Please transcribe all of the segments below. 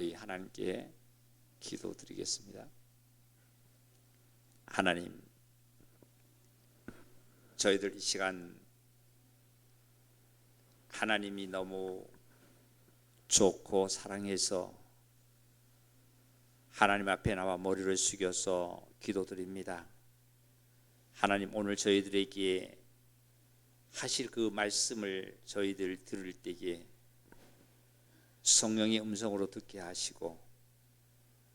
우리 하나님께 기도드리겠습니다. 하나님, 저희들 이 시간 하나님이 너무 좋고 사랑해서 하나님 앞에 나와 머리를 숙여서 기도드립니다. 하나님, 오늘 저희들에게 하실 그 말씀을 저희들 들을 때에 성령의 음성으로 듣게 하시고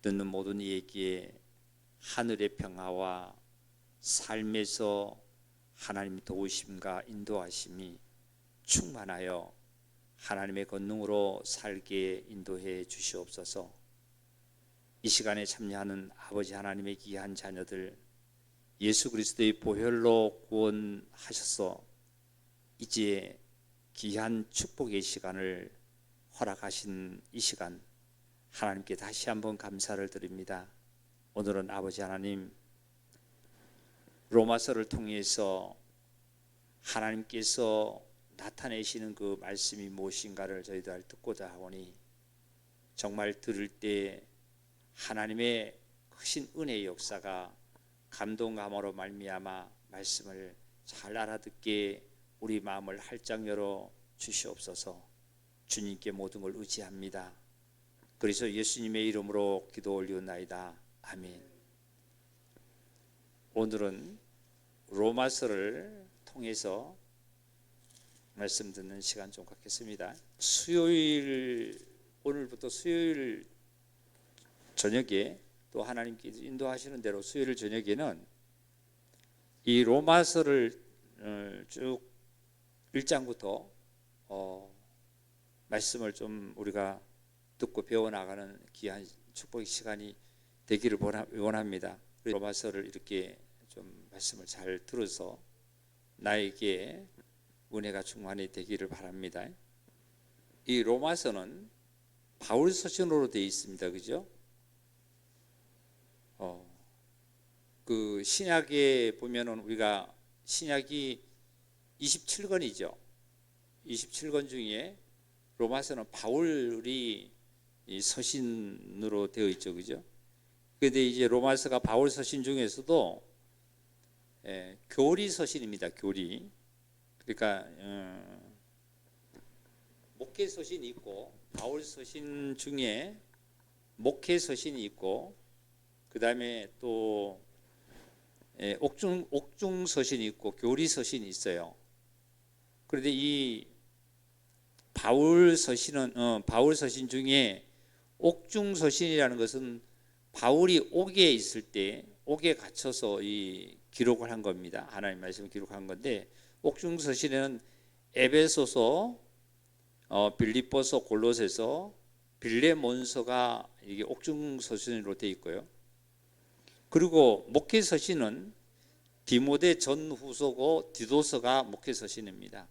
듣는 모든 이에게 하늘의 평화와 삶에서 하나님 도우심과 인도하심이 충만하여 하나님의 권능으로 살게 인도해 주시옵소서. 이 시간에 참여하는 아버지 하나님의 귀한 자녀들, 예수 그리스도의 보혈로 구원하셔서 이제 귀한 축복의 시간을 허락하신 이 시간, 하나님께 다시 한번 감사를 드립니다. 오늘은 아버지 하나님, 로마서를 통해서 하나님께서 나타내시는 그 말씀이 무엇인가를 저희들 듣고자 하오니, 정말 들을 때 하나님의 크신 은혜의 역사가 감동감으로 말미암아 말씀을 잘 알아듣게 우리 마음을 활짝 열어 주시옵소서. 주님께 모든 걸 의지합니다. 그래서 예수님의 이름으로 기도 올리옵나이다. 아멘. 오늘은 로마서를 통해서 말씀 듣는 시간 좀 갖겠습니다. 오늘부터 수요일 저녁에 또 하나님께서 인도하시는 대로 수요일 저녁에는 이 로마서를 쭉 1장부터 말씀을 좀 우리가 듣고 배워나가는 귀한 축복의 시간이 되기를 원합니다. 로마서를 이렇게 좀 말씀을 잘 들어서 나에게 은혜가 충만히 되기를 바랍니다. 이 로마서는 바울 서신으로 되어 있습니다. 그죠? 그 신약에 보면은 우리가 신약이 27권이죠. 27권 중에 로마서는 바울이 이 서신으로 되어 있죠. 그죠? 그런데 이제 로마서가 바울 서신 중에서도 교리 서신입니다. 교리. 그러니까 목회 서신이 있고, 바울 서신 중에 목회 서신이 있고, 그 다음에 또 옥중 서신이 있고 교리 서신이 있어요. 그런데 이 바울 서신 중에 옥중 서신이라는 것은 바울이 옥에 있을 때 옥에 갇혀서 이 기록을 한 겁니다. 하나님 말씀을 기록한 건데, 옥중 서신에는 에베소서, 빌립보서, 골로새서, 빌레몬서가 이게 옥중 서신으로 되어 있고요. 그리고 목회 서신은 디모데 전후서고 디도서가 목회 서신입니다.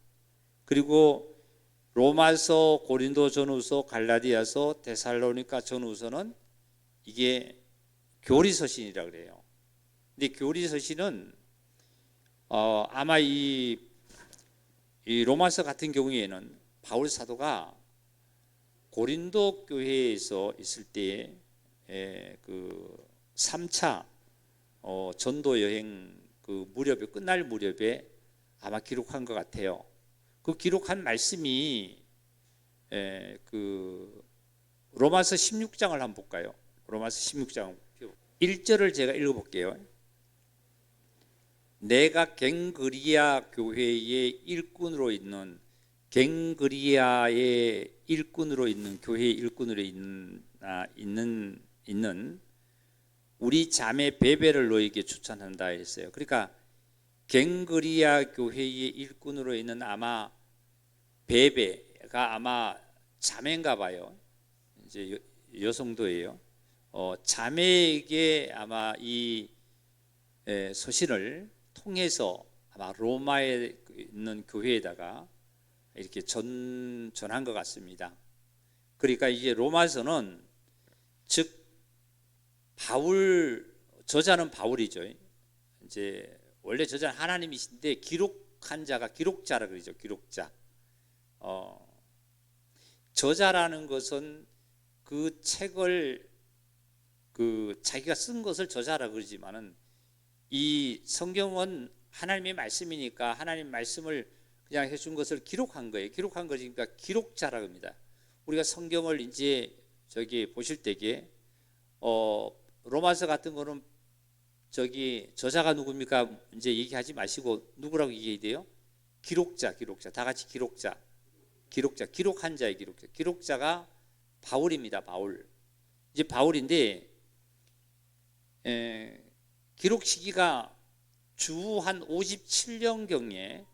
그리고 로마서, 고린도 전후서, 갈라디아서, 데살로니가 전후서는 이게 교리 서신이라고 그래요. 근데 교리 서신은 아마 이 로마서 같은 경우에는 바울 사도가 고린도 교회에서 있을 때 그 3차 전도 여행 그 무렵에 끝날 무렵에 아마 기록한 것 같아요. 그 기록한 말씀이 그 로마서 16장을 한번 볼까요? 로마서 16장 1절을 제가 읽어볼게요. 내가 갱그리아 교회의 일꾼으로 있는 교회의 일꾼으로 있는 우리 자매 베베를 너에게 추천한다 했어요. 그러니까 갱그리아 교회의 일꾼으로 있는 아마 베베가 아마 자매인가 봐요. 이제 여성도예요. 자매에게 아마 이 서신을 통해서 아마 로마에 있는 교회에다가 이렇게 전한 것 같습니다. 그러니까 이제 로마서는 즉 저자는 바울이죠. 이제 원래 저자는 하나님이신데 기록한 자가 기록자라 그러죠. 기록자. 저자라는 것은 그 책을 그 자기가 쓴 것을 저자라 그러지만은 이 성경은 하나님의 말씀이니까 하나님 말씀을 그냥 해준 것을 기록한 거예요. 기록한 거니까 기록자라고 합니다. 우리가 성경을 이제 저기 보실 때에 로마서 같은 거는 저기 저자가 누굽니까? 이제 얘기하지 마시고 누구라고 얘기해야 돼요? 기록자. 다 같이 기록자. 기록한 자의 기록자. 기록자가 바울입니다. 바울. 이제 바울인데 기록 시기가 주 한 57년경에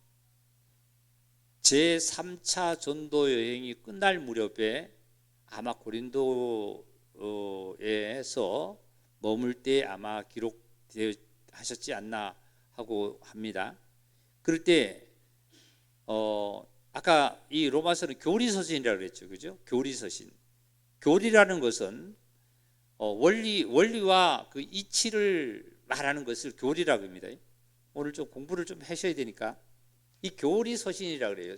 제3차 전도 여행이 끝날 무렵에 아마 고린도에서 머물 때 아마 기록하셨지 않나 하고 합니다. 그럴 때 아까 이 로마서는 교리서신이라고 그랬죠, 그죠? 교리서신. 교리라는 것은 원리와 그 이치를 말하는 것을 교리라고 합니다. 오늘 좀 공부를 좀 하셔야 되니까 이 교리서신이라고 그래요.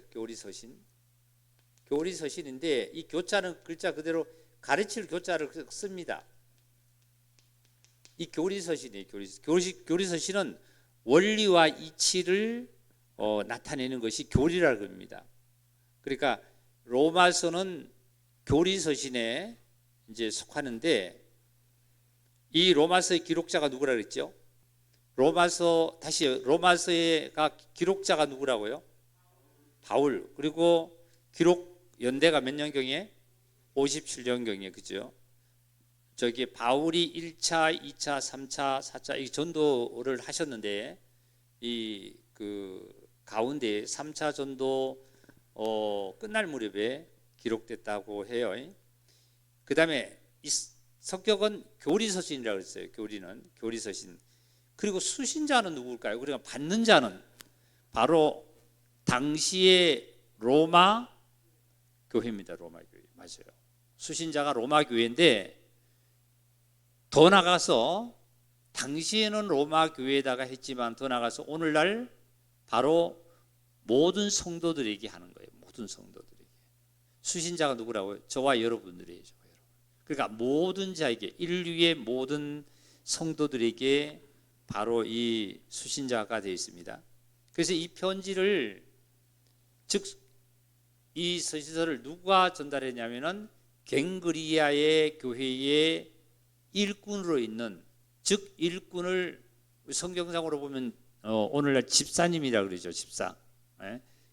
교리서신인데 이 교자는 글자 그대로 가르칠 교자를 씁니다. 이 교리서신이에요. 교리서신은 원리와 이치를 나타내는 것이 교리라고 합니다. 그러니까 로마서는 교리서신에 이제 속하는데 이 로마서의 기록자가 누구라 그랬죠? 로마서가 기록자가 누구라고요? 바울. 그리고 기록 연대가 몇 년경에? 57년경에, 그죠? 저기 바울이 1차, 2차, 3차, 4차 이 전도를 하셨는데 이 그 가운데 3차 전도 끝날 무렵에 기록됐다고 해요. 그 다음에 이 성격은 교리서신이라고 했어요. 교리서신. 그리고 수신자는 누굴까요? 그러니까 받는 자는 바로 당시의 로마 교회입니다. 로마 교회. 맞아요. 수신자가 로마 교회인데 더 나가서 당시에는 로마 교회에다가 했지만 더 나가서 오늘날 바로 모든 성도들에게 하는 거예요. 모든 성도들에게. 수신자가 누구라고요? 저와 여러분들이에요. 그러니까 모든 자에게, 인류의 모든 성도들에게 바로 이 수신자가 되어 있습니다. 그래서 이 편지를, 즉 이 서신서를 누가 전달했냐면은 갱그리아의 교회의 일꾼으로 있는, 즉 일꾼을 성경상으로 보면 오늘날 집사님이라고 그러죠. 집사.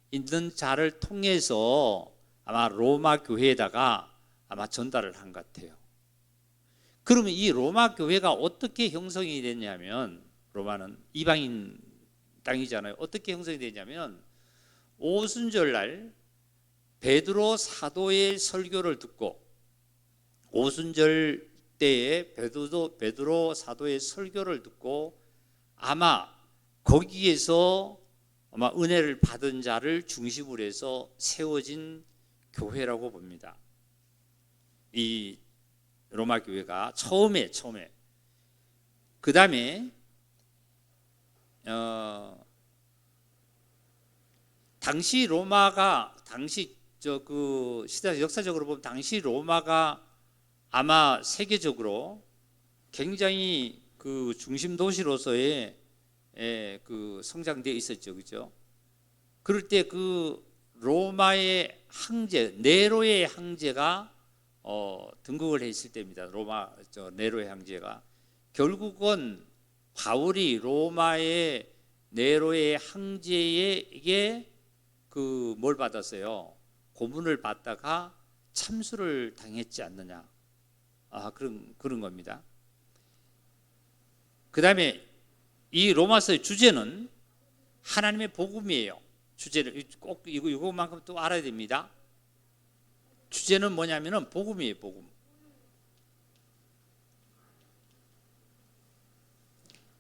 있는 자를 통해서 아마 로마 교회에다가 아마 전달을 한 것 같아요. 그러면 이 로마 교회가 어떻게 형성이 됐냐면, 로마는 이방인 땅이잖아요. 어떻게 형성이 됐냐면 오순절날 베드로 사도의 설교를 듣고, 오순절 때에 베드로 사도의 설교를 듣고 아마 거기에서 아마 은혜를 받은 자를 중심으로 해서 세워진 교회라고 봅니다. 이 로마 교회가 처음에 그 다음에 당시 로마가 시대 역사적으로 보면 당시 로마가 아마 세계적으로 굉장히 그 중심 도시로서의 그 성장되어 있었죠, 그죠? 그럴 때 그 로마의 황제 네로의 황제가 등극을 했을 때입니다. 네로의 황제가 결국은 바울이 로마의 네로의 황제에게 그 뭘 받았어요? 고문을 받다가 참수를 당했지 않느냐? 그런 겁니다. 그 다음에 이 로마서의 주제는 하나님의 복음이에요. 주제를 꼭 이것만큼 또 알아야 됩니다. 주제는 뭐냐면은 복음이에요. 복음.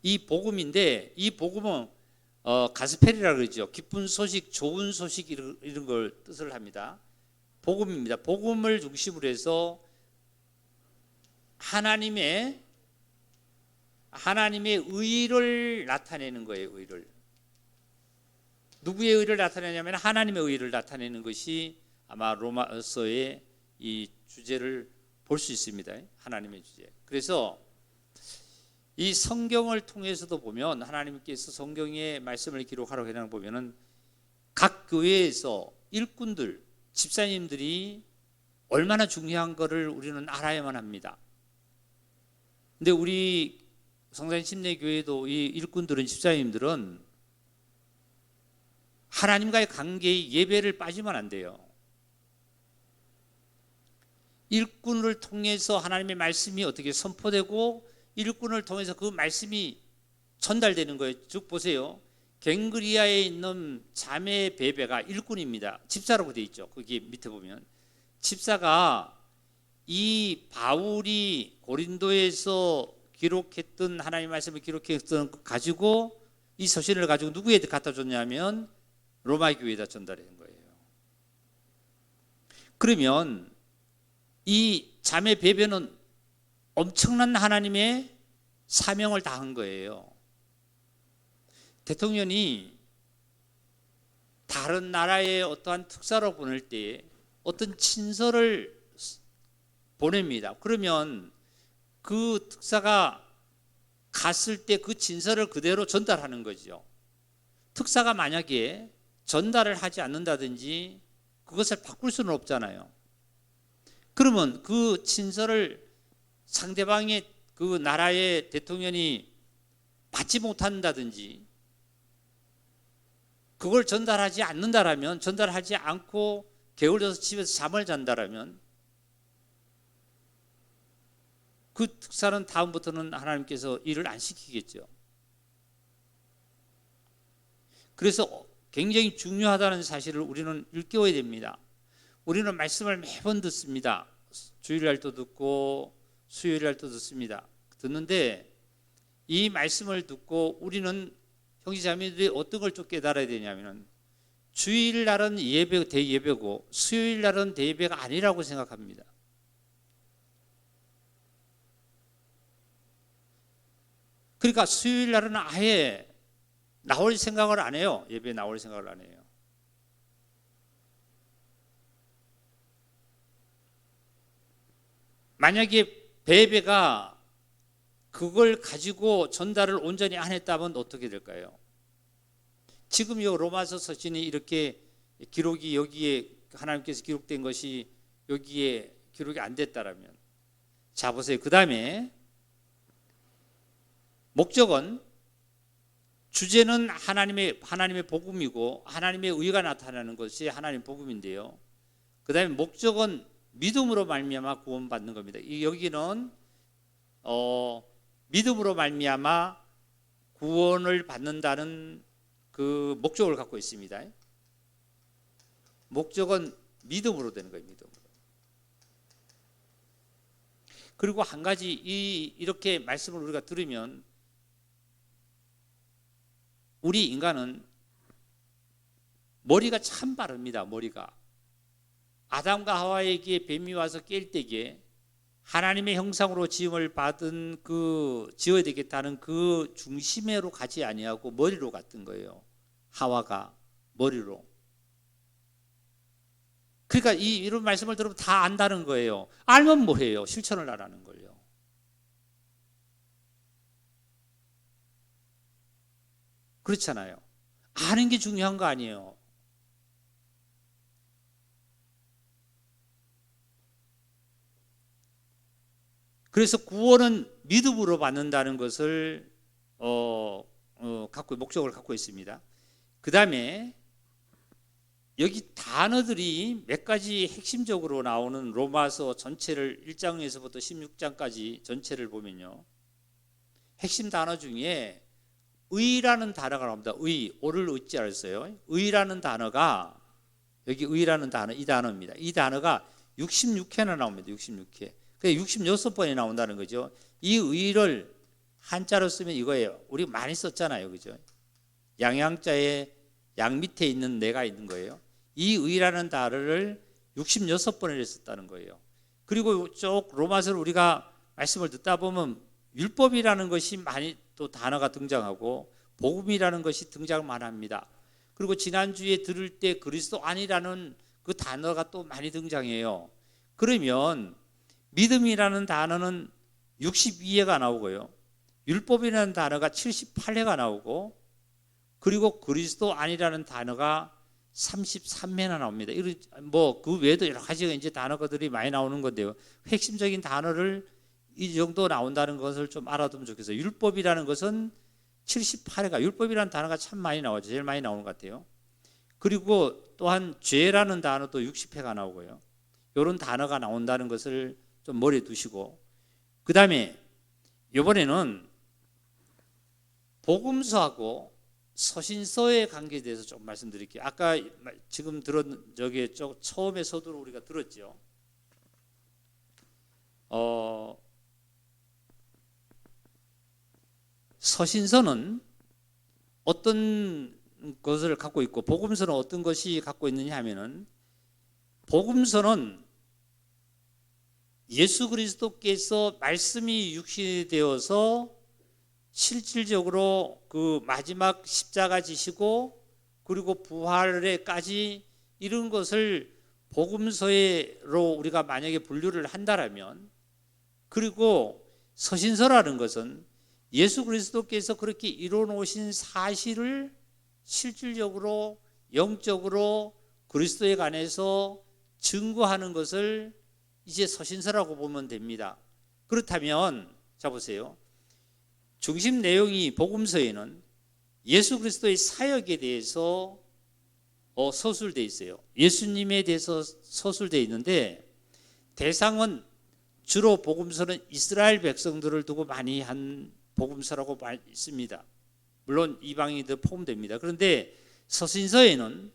이 복음인데 이 복음은 가스펠이라고 그러죠. 기쁜 소식, 좋은 소식 이런 걸 뜻을 합니다. 복음입니다. 복음을 중심으로 해서 하나님의 의를 나타내는 거예요. 의를. 누구의 의를 나타내냐면 하나님의 의를 나타내는 것이 아마 로마서의 이 주제를 볼 수 있습니다. 하나님의 주제. 그래서 이 성경을 통해서도 보면 하나님께서 성경의 말씀을 기록하라고 해놓은 보면은 각 교회에서 일꾼들, 집사님들이 얼마나 중요한 것을 우리는 알아야만 합니다. 근데 우리 성산 침례교회도 이 일꾼들은, 집사님들은 하나님과의 관계의 예배를 빠지면 안 돼요. 일꾼을 통해서 하나님의 말씀이 어떻게 선포되고 일꾼을 통해서 그 말씀이 전달되는 거예요. 즉 보세요. 갱그리아에 있는 자매 베베가 일꾼입니다. 집사라고 되어 있죠. 거기 밑에 보면 집사가 이 바울이 고린도에서 기록했던 하나님의 말씀을 기록했던 것 가지고 이 서신을 가지고 누구에게 갖다 줬냐면 로마 교회에다 전달한 거예요. 그러면 이 자매 베베는 엄청난 하나님의 사명을 다한 거예요. 대통령이 다른 나라의 어떠한 특사로 보낼 때 어떤 친서를 보냅니다. 그러면 그 특사가 갔을 때 그 친서를 그대로 전달하는 거죠. 특사가 만약에 전달을 하지 않는다든지 그것을 바꿀 수는 없잖아요. 그러면 그 친서를 상대방의 그 나라의 대통령이 받지 못한다든지 그걸 전달하지 않는다라면, 전달하지 않고 게을러서 집에서 잠을 잔다라면 그 특사는 다음부터는 하나님께서 일을 안 시키겠죠. 그래서 굉장히 중요하다는 사실을 우리는 일깨워야 됩니다. 우리는 말씀을 매번 듣습니다. 주일날도 듣고 수요일날도 듣습니다. 듣는데 이 말씀을 듣고 우리는 형제자매들이 어떤 걸 좀 깨달아야 되냐면 주일날은 예배, 대예배고 수요일날은 대예배가 아니라고 생각합니다. 그러니까 수요일날은 아예 나올 생각을 안 해요. 예배에 나올 생각을 안 해요. 만약에 베베가 그걸 가지고 전달을 온전히 안 했다면 어떻게 될까요? 지금 이 로마서 서신이 이렇게 기록이 여기에 하나님께서 기록된 것이 여기에 기록이 안 됐다라면, 자 보세요. 그 다음에 목적은, 주제는 하나님의 복음이고 하나님의 의가 나타나는 것이 하나님의 복음인데요. 그 다음에 목적은 믿음으로 말미암아 구원받는 겁니다. 여기는 믿음으로 말미암아 구원을 받는다는 그 목적을 갖고 있습니다. 목적은 믿음으로 되는 거예요. 믿음으로. 그리고 한 가지 이렇게 말씀을 우리가 들으면 우리 인간은 머리가 참 빠릅니다. 머리가. 아담과 하와에게 뱀이 와서 깰 때에 하나님의 형상으로 지음을 받은 지어야 되겠다는 그 중심으로 가지 아니하고 머리로 갔던 거예요. 하와가 머리로. 그러니까 이런 말씀을 들으면 다 안다는 거예요. 알면 뭐해요? 실천을 하라는 거예요. 그렇잖아요. 아는 게 중요한 거 아니에요. 그래서 구원은 믿음으로 받는다는 것을 목적을 갖고 있습니다. 그 다음에 여기 단어들이 몇 가지 핵심적으로 나오는 로마서 전체를 1장에서부터 16장까지 전체를 보면요, 핵심 단어 중에 의라는 단어가 나옵니다. 의, 오를 의지 알았어요. 의라는 단어가, 여기 의라는 단어, 이 단어입니다. 이 단어가 66회나 나옵니다. 66회. 그게 66번이 나온다는 거죠. 이 의를 한자로 쓰면 이거예요. 우리 많이 썼잖아요. 그죠? 양양자에 양 밑에 있는 내가 있는 거예요. 이 의라는 단어를 66번을 썼다는 거예요. 그리고 쭉 로마서를 우리가 말씀을 듣다 보면 율법이라는 것이 많이 또 단어가 등장하고 복음이라는 것이 등장을 많이 합니다. 그리고 지난주에 들을 때 그리스도 안이라는 그 단어가 또 많이 등장해요. 그러면 믿음이라는 단어는 62회가 나오고요. 율법이라는 단어가 78회가 나오고, 그리고 그리스도 안이라는 단어가 33회나 나옵니다. 그 외에도 여러 가지 이제 단어들이 많이 나오는 건데요. 핵심적인 단어를 이 정도 나온다는 것을 좀 알아두면 좋겠어요. 율법이라는 것은 78회가, 율법이라는 단어가 참 많이 나오죠. 제일 많이 나오는 것 같아요. 그리고 또한 죄라는 단어도 60회가 나오고요. 이런 단어가 나온다는 것을 좀 머리에 두시고, 그 다음에 이번에는 복음서하고 서신서의 관계에 대해서 좀 말씀드릴게요. 아까 지금 들은 저기 처음에 서두로 우리가 들었죠. 서신서는 어떤 것을 갖고 있고 복음서는 어떤 것이 갖고 있느냐 하면은, 복음서는 예수 그리스도께서 말씀이 육신이 되어서 실질적으로 그 마지막 십자가 지시고 그리고 부활에까지 이런 것을 복음서로 우리가 만약에 분류를 한다라면, 그리고 서신서라는 것은 예수 그리스도께서 그렇게 이뤄 놓으신 사실을 실질적으로 영적으로 그리스도에 관해서 증거하는 것을 이제 서신서라고 보면 됩니다. 그렇다면 자 보세요. 중심 내용이 복음서에는 예수 그리스도의 사역에 대해서 서술되어 있어요. 예수님에 대해서 서술되어 있는데, 대상은 주로 복음서는 이스라엘 백성들을 두고 많이 한 복음서라고 있습니다. 물론 이방인도 포함됩니다. 그런데 서신서에는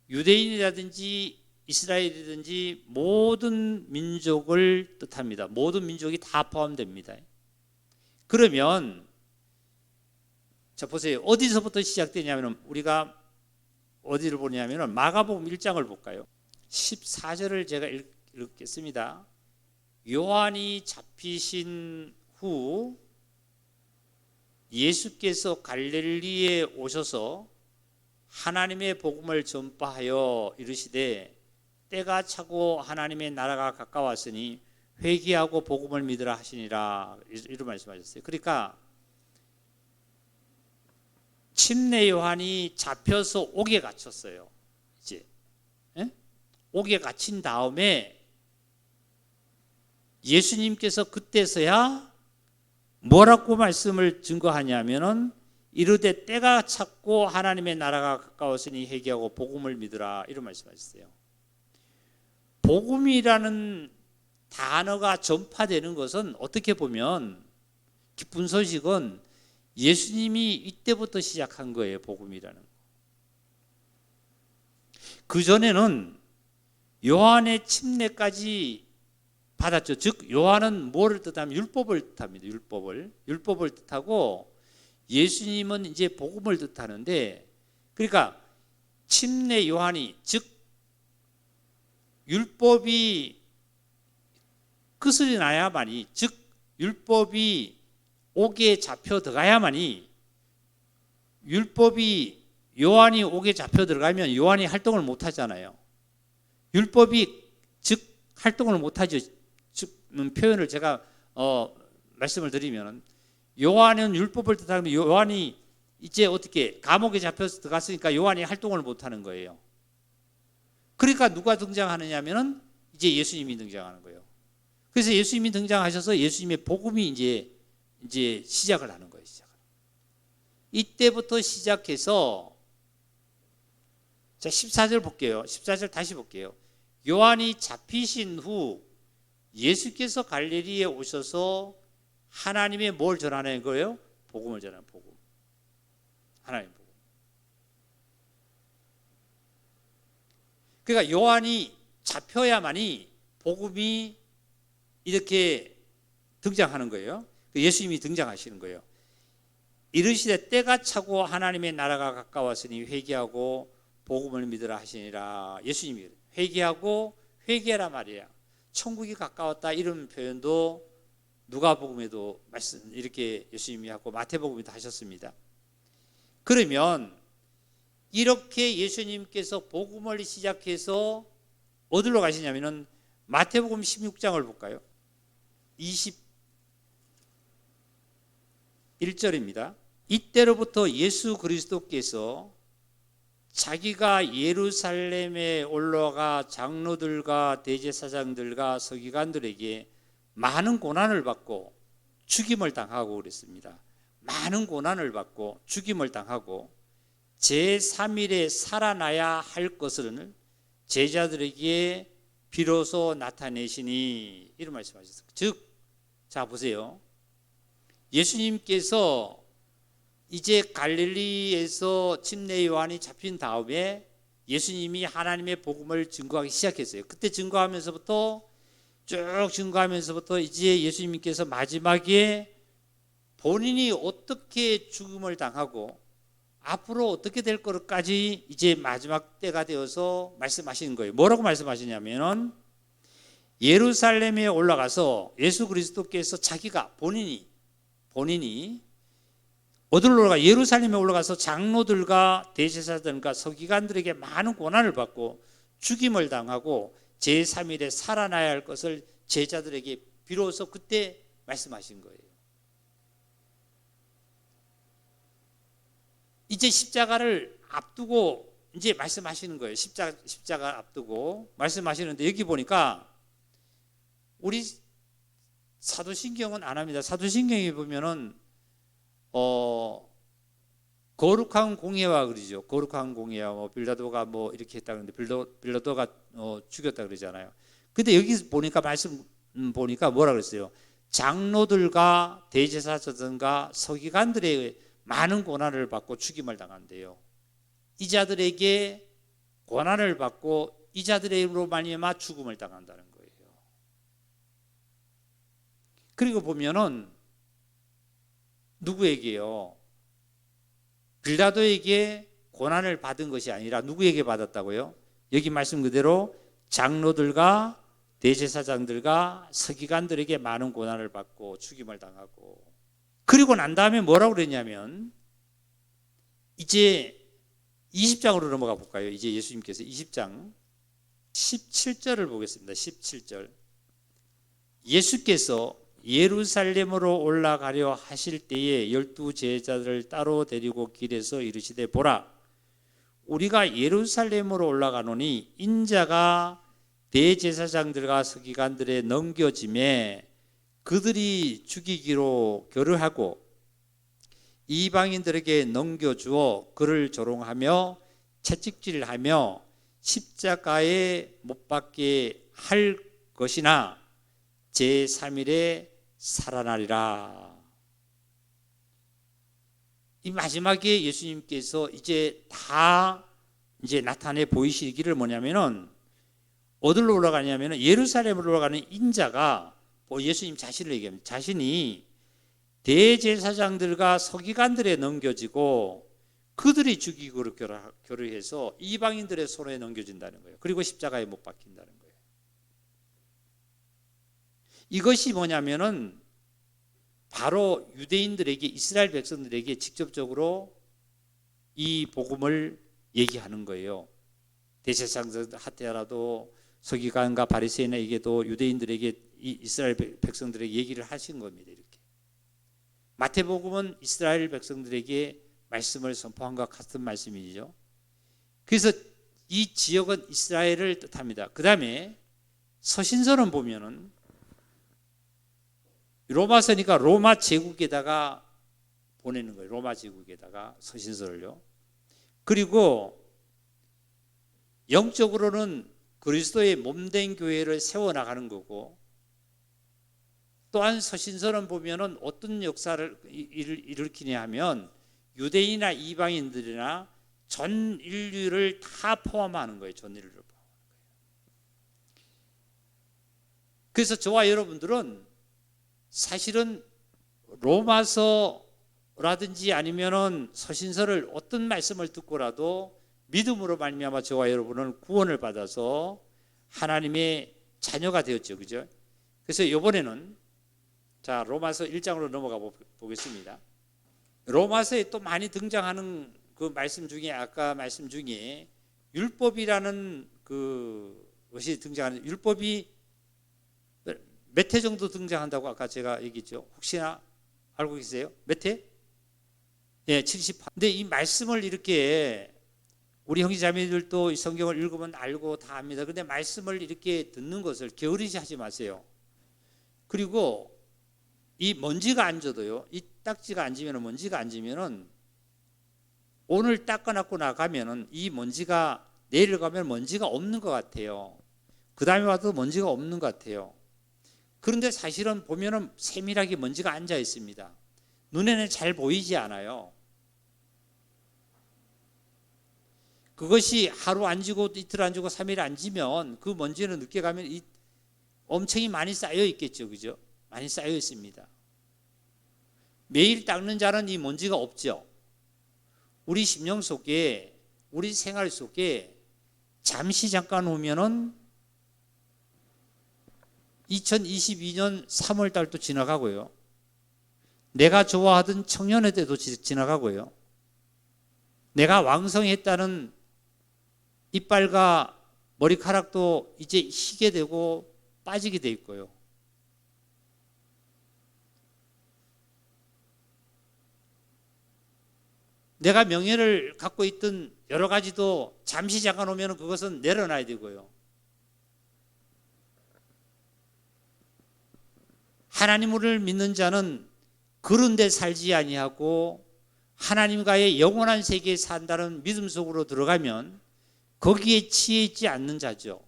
유대인이라든지 이스라엘이든지 모든 민족을 뜻합니다. 모든 민족이 다 포함됩니다. 그러면 자 보세요. 어디서부터 시작되냐면, 우리가 어디를 보냐면 마가복음 1장을 볼까요? 14절을 제가 읽겠습니다. 요한이 잡히신 후 예수께서 갈릴리에 오셔서 하나님의 복음을 전파하여 이르시되, 때가 차고 하나님의 나라가 가까웠으니 회개하고 복음을 믿으라 하시니라, 이런 말씀하셨어요. 그러니까 침례 요한이 잡혀서 옥에 갇혔어요. 이제 옥에 갇힌 다음에 예수님께서 그때서야 뭐라고 말씀을 증거하냐면은, 이르되 때가 찼고 하나님의 나라가 가까웠으니 회개하고 복음을 믿으라, 이런 말씀하셨어요. 복음이라는 단어가 전파되는 것은 어떻게 보면 기쁜 소식은 예수님이 이때부터 시작한 거예요. 복음이라는 거. 그전에는 요한의 침례까지 받았죠. 즉 요한은 뭐를 뜻하면 율법을 뜻합니다. 율법을 뜻하고, 예수님은 이제 복음을 뜻하는데, 그러니까 침례 요한이, 즉 율법이 끝이 나야만이, 즉 율법이 옥에 잡혀 들어가야만이, 율법이 요한이 옥에 잡혀 들어가면 요한이 활동을 못 하잖아요. 율법이 즉 활동을 못 하죠. 표현을 제가 말씀을 드리면, 요한은 율법을 뜻하면 요한이 이제 어떻게 감옥에 잡혀서 들어갔으니까 요한이 활동을 못 하는 거예요. 그러니까 누가 등장하느냐면은 이제 예수님이 등장하는 거예요. 그래서 예수님이 등장하셔서 예수님의 복음이 이제 시작을 하는 거예요. 이때부터 시작해서, 자 14절 볼게요. 14절 다시 볼게요. 요한이 잡히신 후 예수께서 갈릴리에 오셔서 하나님의 뭘 전하는 거예요? 복음을 전하는, 복음. 하나님 복음. 그러니까 요한이 잡혀야만이 복음이 이렇게 등장하는 거예요. 예수님이 등장하시는 거예요. 이르시되 때가 차고 하나님의 나라가 가까웠으니 회개하고 복음을 믿으라 하시니라. 예수님이 회개하고, 회개라 말이야. 천국이 가까웠다, 이런 표현도 누가복음에도 말씀 이렇게 예수님이 하고 마태복음에도 하셨습니다. 그러면 이렇게 예수님께서 복음을 시작해서 어디로 가시냐면은 마태복음 16장을 볼까요? 21절입니다. 이때로부터 예수 그리스도께서 자기가 예루살렘에 올라가 장로들과 대제사장들과 서기관들에게 많은 고난을 받고 죽임을 당하고 그랬습니다. 많은 고난을 받고 죽임을 당하고 제3일에 살아나야 할 것을 제자들에게 비로소 나타내시니, 이런 말씀하셨어요. 즉, 자 보세요. 예수님께서 이제 갈릴리에서 침례 요한이 잡힌 다음에 예수님이 하나님의 복음을 증거하기 시작했어요. 그때 증거하면서부터 쭉 증거하면서부터 이제 예수님께서 마지막에 본인이 어떻게 죽음을 당하고 앞으로 어떻게 될 것까지 이제 마지막 때가 되어서 말씀하시는 거예요. 뭐라고 말씀하시냐면은 예루살렘에 올라가서 예수 그리스도께서 자기가 본인이 어디로 올라가? 예루살렘에 올라가서 장로들과 대제사장들과 서기관들에게 많은 고난을 받고 죽임을 당하고 제3일에 살아나야 할 것을 제자들에게 비로소 그때 말씀하신 거예요. 이제 십자가를 앞두고 이제 말씀하시는 거예요. 십자가 앞두고 말씀하시는데, 여기 보니까 우리 사도신경은 안 합니다. 사도신경에 보면은 거룩한 공예와 그러죠. 거룩한 공예와 뭐 빌라도가 뭐 이렇게 했다 그러는데 빌라도가 죽였다 그러잖아요. 근데 여기 보니까 말씀 보니까 뭐라 그랬어요? 장로들과 대제사장과 서기관들의 많은 고난을 받고 죽임을 당한대요. 이 자들에게 고난을 받고 이 자들로 말미암아 죽음을 당한다는 거예요. 그리고 보면은 누구에게요? 빌라도에게 고난을 받은 것이 아니라 누구에게 받았다고요? 여기 말씀 그대로 장로들과 대제사장들과 서기관들에게 많은 고난을 받고 죽임을 당하고, 그리고 난 다음에 뭐라고 그랬냐면, 이제 20장으로 넘어가 볼까요? 이제 예수님께서 20장 17절을 보겠습니다. 17절. 예수께서 예루살렘으로 올라가려 하실 때에 12 제자들을 따로 데리고 길에서 이르시되, 보라, 우리가 예루살렘으로 올라가노니 인자가 대제사장들과 서기관들에 넘겨짐에 그들이 죽이기로 결의하고 이방인들에게 넘겨주어 그를 조롱하며 채찍질하며 십자가에 못 박게 할 것이나 제3일에 살아나리라. 이 마지막에 예수님께서 이제 다 이제 나타내 보이시기를 뭐냐면은 어디로 올라가냐면은 예루살렘으로 올라가는 인자가, 예수님 자신을 얘기합니다. 자신이 대제사장들과 서기관들에 넘겨지고 그들이 죽이기로 결의해서 이방인들의 손에 넘겨진다는 거예요. 그리고 십자가에 못 박힌다는 거예요. 이것이 뭐냐면은 바로 유대인들에게, 이스라엘 백성들에게 직접적으로 이 복음을 얘기하는 거예요. 대제사장들한테라도 서기관과 바리새인에게도 유대인들에게, 이스라엘 백성들에게 얘기를 하신 겁니다. 이렇게 마태복음은 이스라엘 백성들에게 말씀을 선포한 것 같은 말씀이죠. 그래서 이 지역은 이스라엘을 뜻합니다. 그 다음에 서신서는 보면은 로마서니까 로마 제국에다가 보내는 거예요. 로마 제국에다가 서신서를요. 그리고 영적으로는 그리스도의 몸된 교회를 세워나가는 거고, 또한 서신서는 보면은 어떤 역사를 일으키냐 하면 유대인이나 이방인들이나 전 인류를 다 포함하는 거예요. 전 인류를 포함하는 거예요. 그래서 저와 여러분들은 사실은 로마서라든지 아니면은 서신서를 어떤 말씀을 듣고라도 믿음으로 말미암아 저와 여러분은 구원을 받아서 하나님의 자녀가 되었죠. 그죠? 그래서 이번에는 자, 로마서 1장으로 넘어가 보겠습니다. 로마서에 또 많이 등장하는 그 말씀 중에, 아까 말씀 중에 율법이라는 그 것이 등장하는, 율법이 몇 회 정도 등장한다고 아까 제가 얘기했죠. 혹시나 알고 계세요? 몇 회? 예, 78. 근데 이 말씀을 이렇게 우리 형제자매들도 이 성경을 읽으면 알고 다 압니다. 근데 말씀을 이렇게 듣는 것을 게으르지 하지 마세요. 그리고 이 먼지가 앉아도요, 이 딱지가 앉으면, 먼지가 앉으면은 오늘 닦아놨고 나가면은 이 먼지가 내일 가면 먼지가 없는 것 같아요. 그 다음에 와도 먼지가 없는 것 같아요. 그런데 사실은 보면은 세밀하게 먼지가 앉아 있습니다. 눈에는 잘 보이지 않아요. 그것이 하루 앉고 이틀 앉고 3일 앉으면 그 먼지는 늦게 가면 엄청이 많이 쌓여 있겠죠. 그죠? 많이 쌓여 있습니다. 매일 닦는 자는 이 먼지가 없죠. 우리 심령 속에, 우리 생활 속에 잠시 잠깐 오면은 2022년 3월 달도 지나가고요. 내가 좋아하던 청년의 때도 지나가고요. 내가 왕성했다는 이빨과 머리카락도 이제 희게 되고 빠지게 돼 있고요. 내가 명예를 갖고 있던 여러 가지도 잠시 잠깐 오면 그것은 내려놔야 되고요. 하나님을 믿는 자는 그런 데 살지 아니하고 하나님과의 영원한 세계에 산다는 믿음 속으로 들어가면 거기에 치여 있지 않는 자죠.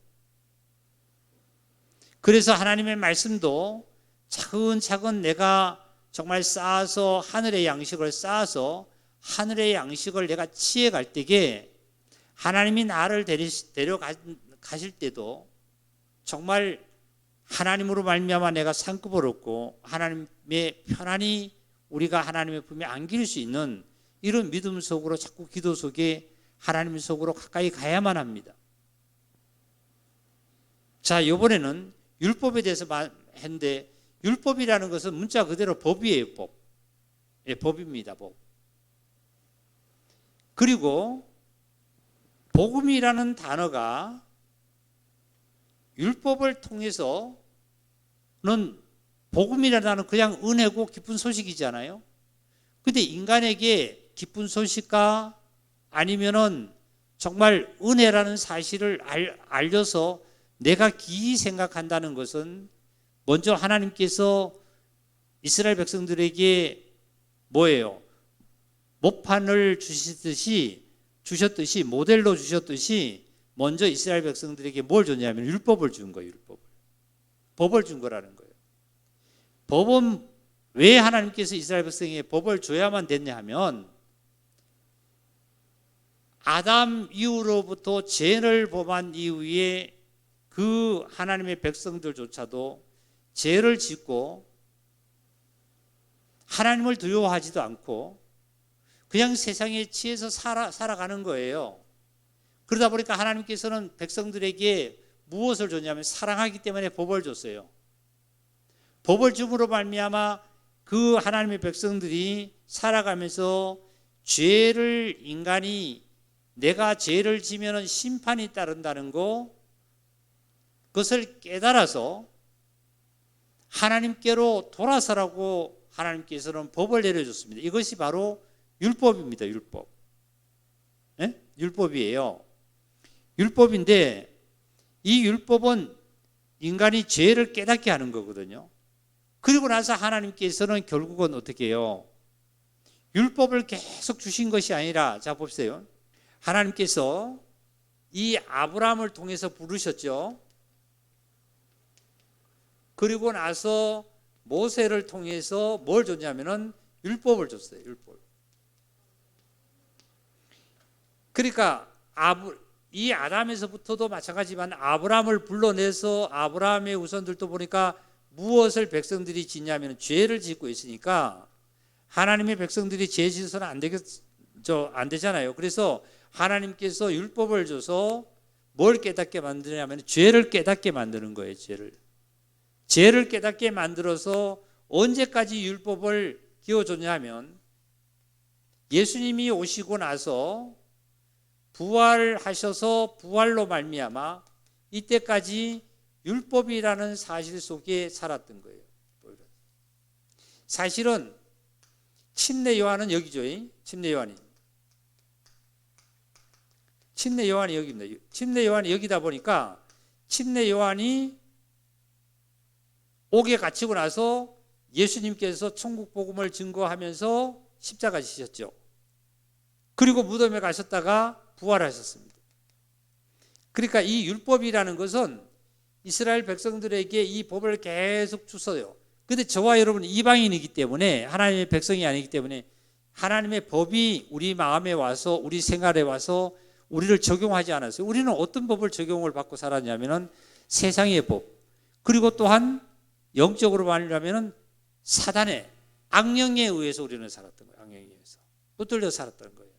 그래서 하나님의 말씀도 차근차근 내가 정말 쌓아서 하늘의 양식을 쌓아서 하늘의 양식을 내가 취해갈 때에 하나님이 나를 데려가실 때도 정말 하나님으로 말미암아 내가 상급을 얻고 하나님의 편안히 우리가 하나님의 품에 안길 수 있는 이런 믿음 속으로 자꾸 기도 속에 하나님 속으로 가까이 가야만 합니다. 자, 이번에는 율법에 대해서 했는데 율법이라는 것은 문자 그대로 법이에요. 법. 예, 법입니다. 법. 그리고 복음이라는 단어가 율법을 통해서는 복음이라는 단어는 그냥 은혜고 기쁜 소식이잖아요. 근데 인간에게 기쁜 소식과 아니면은 정말 은혜라는 사실을 알려서 내가 기이 생각한다는 것은 먼저 하나님께서 이스라엘 백성들에게 뭐예요? 모판을 주셨듯이 모델로 주셨듯이 먼저 이스라엘 백성들에게 뭘 줬냐면 율법을 준 거예요. 율법을. 법을 준 거라는 거예요. 법은 왜 하나님께서 이스라엘 백성에게 법을 줘야만 됐냐 하면 아담 이후로부터 죄를 범한 이후에 그 하나님의 백성들조차도 죄를 짓고 하나님을 두려워하지도 않고 그냥 세상에 취해서 살아가는 거예요. 그러다 보니까 하나님께서는 백성들에게 무엇을 줬냐면 사랑하기 때문에 법을 줬어요. 법을 줌으로 말미암아 그 하나님의 백성들이 살아가면서 죄를 인간이 내가 죄를 지면은 심판이 따른다는 거 그것을 깨달아서 하나님께로 돌아서라고 하나님께서는 법을 내려줬습니다. 이것이 바로 율법입니다. 율법. 네? 율법이에요. 율법인데 이 율법은 인간이 죄를 깨닫게 하는 거거든요. 그리고 나서 하나님께서는 결국은 어떻게 해요? 율법을 계속 주신 것이 아니라 자 봅시다. 하나님께서 이 아브라함을 통해서 부르셨죠. 그리고 나서 모세를 통해서 뭘 줬냐면은 율법을 줬어요. 율법. 그러니까 이 아담에서부터도 마찬가지지만 아브라함을 불러내서 아브라함의 후손들도 보니까 무엇을 백성들이 짓냐면 죄를 짓고 있으니까 하나님의 백성들이 죄 짓어서는 안 되잖아요. 그래서 하나님께서 율법을 줘서 뭘 깨닫게 만드냐면 죄를 깨닫게 만드는 거예요. 죄를 깨닫게 만들어서 언제까지 율법을 기워줬냐면 예수님이 오시고 나서 부활하셔서 부활로 말미암아 이때까지 율법이라는 사실 속에 살았던 거예요. 사실은 침례 요한은 여기죠. 침례 요한이 여기입니다. 침례 요한이 여기다 보니까 침례 요한이 옥에 갇히고 나서 예수님께서 천국 복음을 증거하면서 십자가 지셨죠. 그리고 무덤에 가셨다가 부활하셨습니다. 그러니까 이 율법이라는 것은 이스라엘 백성들에게 이 법을 계속 주어요. 그런데 저와 여러분 이방인이기 때문에, 하나님의 백성이 아니기 때문에 하나님의 법이 우리 마음에 와서, 우리 생활에 와서 우리를 적용하지 않았어요. 우리는 어떤 법을 적용을 받고 살았냐면은 세상의 법, 그리고 또한 영적으로 말하면 사단의 악령에 의해서 우리는 살았던 거예요. 악령에 의해서 붙들려 살았던 거예요.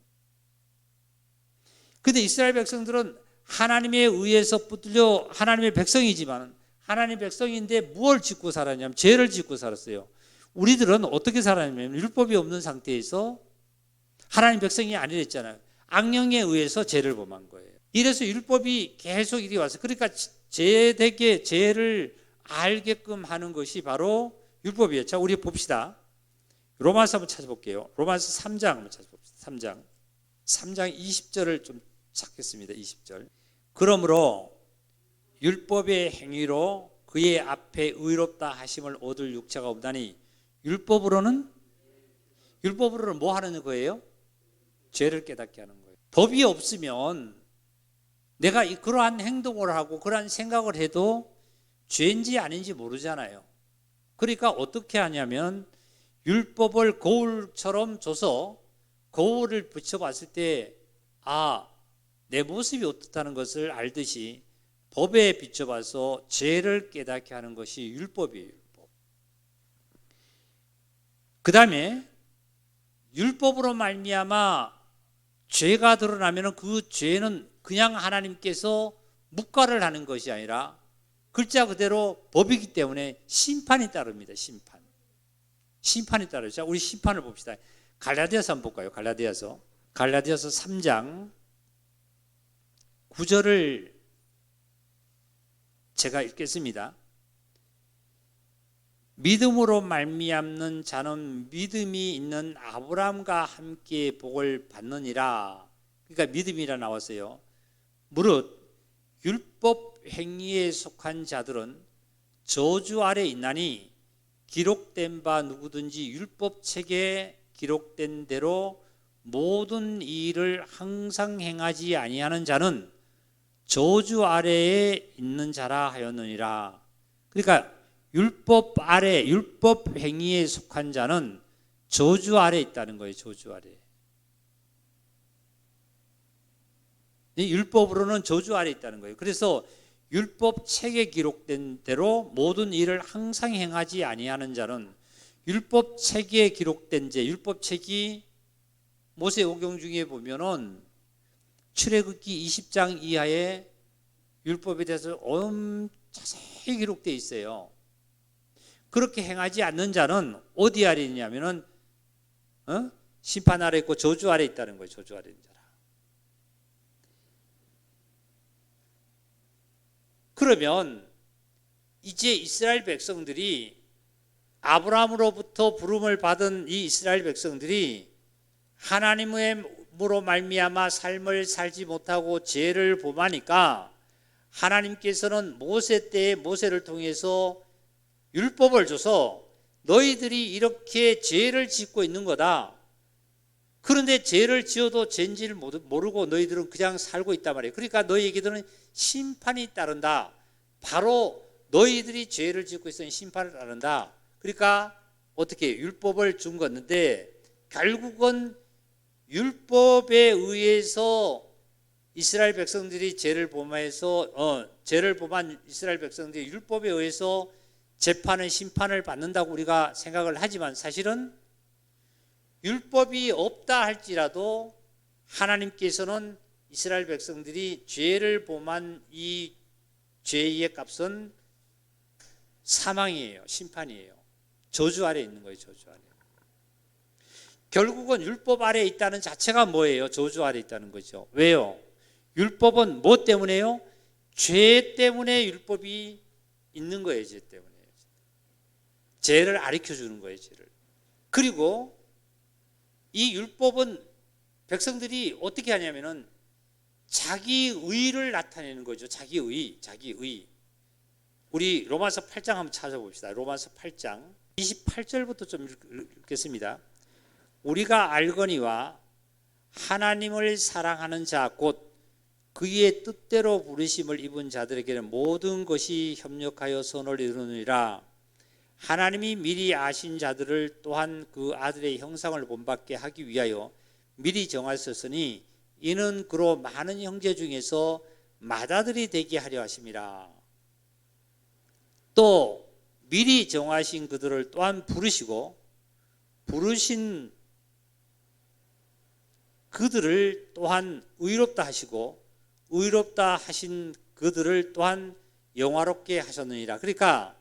그런데 이스라엘 백성들은 하나님에 의해서 붙들려 하나님의 백성이지만, 하나님의 백성인데 무엇을 짓고 살았냐면 죄를 짓고 살았어요. 우리들은 어떻게 살았냐면 율법이 없는 상태에서, 하나님 백성이 아니랬잖아요. 악령에 의해서 죄를 범한 거예요. 이래서 율법이 계속 이리 와서, 그러니까 죄되게 죄를 알게끔 하는 것이 바로 율법이에요. 자, 우리 봅시다. 로마서 한번 찾아볼게요. 로마서 3장 한번 찾아봅시다. 3장 20절을 좀 찾겠습니다. 20절. 그러므로 율법의 행위로 그의 앞에 의롭다 하심을 얻을 육체가 없다니 율법으로는 뭐 하는 거예요? 죄를 깨닫게 하는 거예요. 법이 없으면 내가 그러한 행동을 하고 그러한 생각을 해도 죄인지 아닌지 모르잖아요. 그러니까 어떻게 하냐면 율법을 거울처럼 줘서 거울을 붙여봤을 때 내 모습이 어떻다는 것을 알듯이 법에 비춰봐서 죄를 깨닫게 하는 것이 율법이에요. 율법. 그 다음에 율법으로 말미암아 죄가 드러나면 그 죄는 그냥 하나님께서 묵과를 하는 것이 아니라 글자 그대로 법이기 때문에 심판이 따릅니다. 심판이 따르죠. 자, 우리 심판을 봅시다. 갈라디아서 한번 볼까요? 갈라디아서 3장 9절을 제가 읽겠습니다. 믿음으로 말미암는 자는 믿음이 있는 아브라함과 함께 복을 받느니라. 그러니까 믿음이라 나왔어요. 무릇 율법 행위에 속한 자들은 저주 아래 있나니 기록된 바 누구든지 율법 책에 기록된 대로 모든 일을 항상 행하지 아니하는 자는 저주 아래에 있는 자라 하였느니라. 그러니까 율법 아래, 율법 행위에 속한 자는 저주 아래 있다는 거예요. 저주 아래. 율법으로는 저주 아래 있다는 거예요. 그래서 율법 책에 기록된 대로 모든 일을 항상 행하지 아니하는 자는, 율법 책에 기록된 제, 율법 책이 모세오경 중에 보면은 출애굽기 20장 이하에 율법에 대해서 자세히 기록되어 있어요. 그렇게 행하지 않는 자는 어디 아래 있냐면은 심판 아래 있고 저주 아래 있다는 거예요. 저주 아래 있는 자라. 그러면 이제 이스라엘 백성들이, 아브라함으로부터 부름을 받은 이 이스라엘 백성들이 하나님으로 말미암아 삶을 살지 못하고 죄를 범하니까 하나님께서는 모세 때에 모세를 통해서 율법을 줘서 너희들이 이렇게 죄를 짓고 있는 거다. 그런데 죄를 지어도 죄인지를 모르고 너희들은 그냥 살고 있단 말이에요. 그러니까 너희에게는 심판이 따른다. 바로 너희들이 죄를 짓고 있으니 심판을 따른다. 그러니까 어떻게 율법을 준 건데, 결국은 율법에 의해서 이스라엘 백성들이 죄를 범한 이스라엘 백성들이 율법에 의해서 재판은 심판을 받는다고 우리가 생각을 하지만, 사실은 율법이 없다 할지라도 하나님께서는 이스라엘 백성들이 죄를 범한 이 죄의 값은 사망이에요. 심판이에요. 저주 아래 있는 거예요. 저주 아래. 결국은 율법 아래 있다는 자체가 뭐예요? 저주 아래 있다는 거죠. 왜요? 율법은 뭐 때문에요? 죄 때문에 율법이 있는 거예요. 죄 때문에. 죄를 가르쳐 주는 거예요. 죄를. 그리고 이 율법은 백성들이 어떻게 하냐면은 자기 의를 나타내는 거죠. 자기 의. 우리 로마서 8장 한번 찾아봅시다. 로마서 8장 28절부터 좀 읽겠습니다. 우리가 알거니와 하나님을 사랑하는 자 곧 그의 뜻대로 부르심을 입은 자들에게는 모든 것이 협력하여 선을 이루느니라. 하나님이 미리 아신 자들을 또한 그 아들의 형상을 본받게 하기 위하여 미리 정하셨으니 이는 그로 많은 형제 중에서 맏아들이 되게 하려 하심이라. 또 미리 정하신 그들을 또한 부르시고 부르신 그들을 또한 의롭다 하시고 의롭다 하신 그들을 또한 영화롭게 하셨느니라. 그러니까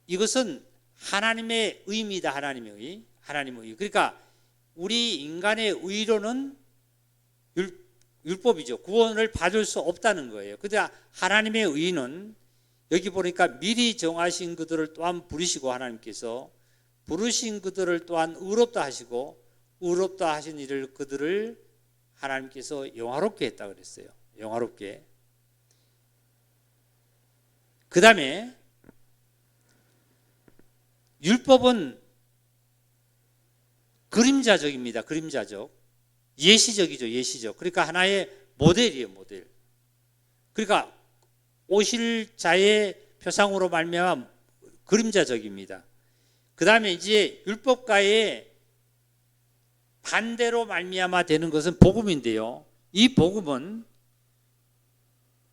이것은 하나님의 의입니다. 하나님의 의. 그러니까 우리 인간의 의로는 율법이죠. 구원을 받을 수 없다는 거예요. 그런데 하나님의 의는 여기 보니까 미리 정하신 그들을 또한 부르시고 하나님께서 부르신 그들을 또한 의롭다 하시고 의롭다 하신 이를 그들을 하나님께서 영화롭게 했다 그랬어요. 영화롭게. 그 다음에 율법은 그림자적입니다. 그림자적. 예시적이죠. 예시적. 그러니까 하나의 모델이에요. 모델. 그러니까 오실 자의 표상으로 말미암아 그림자적입니다. 그 다음에 이제 율법과의 반대로 말미암아 되는 것은 복음인데요. 이 복음은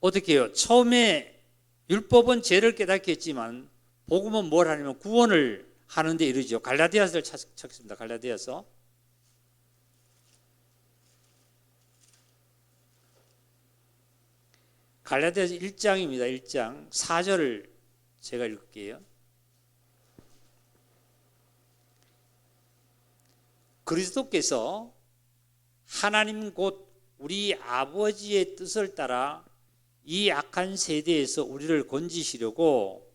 어떻게 해요? 처음에 율법은 죄를 깨닫게 했지만 복음은 뭘 하냐면 구원을 하는데 이르죠. 갈라디아서를 찾겠습니다. 갈라디아서 1장입니다. 1장 4절을 제가 읽을게요. 그리스도께서 하나님 곧 우리 아버지의 뜻을 따라 이 악한 세대에서 우리를 건지시려고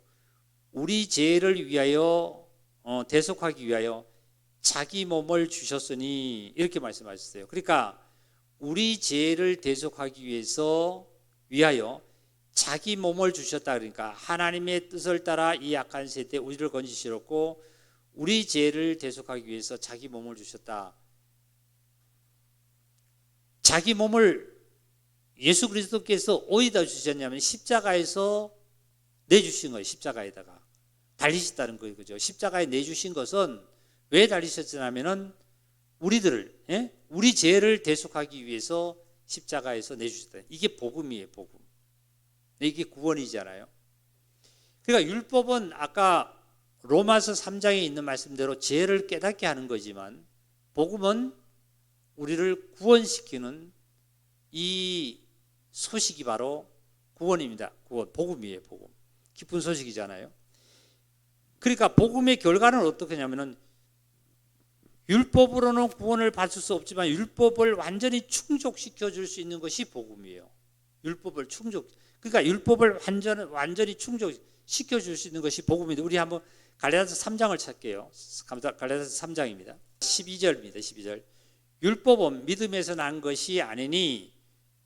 우리 죄를 위하여 대속하기 위하여 자기 몸을 주셨으니 이렇게 말씀하셨어요. 그러니까 우리 죄를 대속하기 위하여 자기 몸을 주셨다. 그러니까 하나님의 뜻을 따라 이 악한 세대에 우리를 건지시렸고 우리 죄를 대속하기 위해서 자기 몸을 주셨다. 자기 몸을 예수 그리스도께서 어디다 주셨냐면 십자가에서 내주신 거예요. 십자가에다가 달리셨다는 거예요. 그죠? 십자가에 내주신 것은 왜 달리셨냐면은 우리들을, 우리 죄를 대속하기 위해서 십자가에서 내주셨다. 이게 복음이에요. 복음. 이게 구원이잖아요. 그러니까 율법은 아까 로마서 3장에 있는 말씀대로 죄를 깨닫게 하는 거지만 복음은 우리를 구원시키는 이 소식이 바로 구원입니다. 구원, 복음이에요. 복음. 기쁜 소식이잖아요. 그러니까 복음의 결과는 어떻게 하냐면은 율법으로는 구원을 받을 수 없지만 율법을 완전히 충족시켜 줄 수 있는 것이 복음이에요. 율법을 그러니까 율법을 완전히 충족시켜 줄 수 있는 것이 복음인데 우리 한번 갈라디아서 3장을 찾게요. 갈라디아서 3장입니다. 12절입니다. 12절. 율법은 믿음에서 난 것이 아니니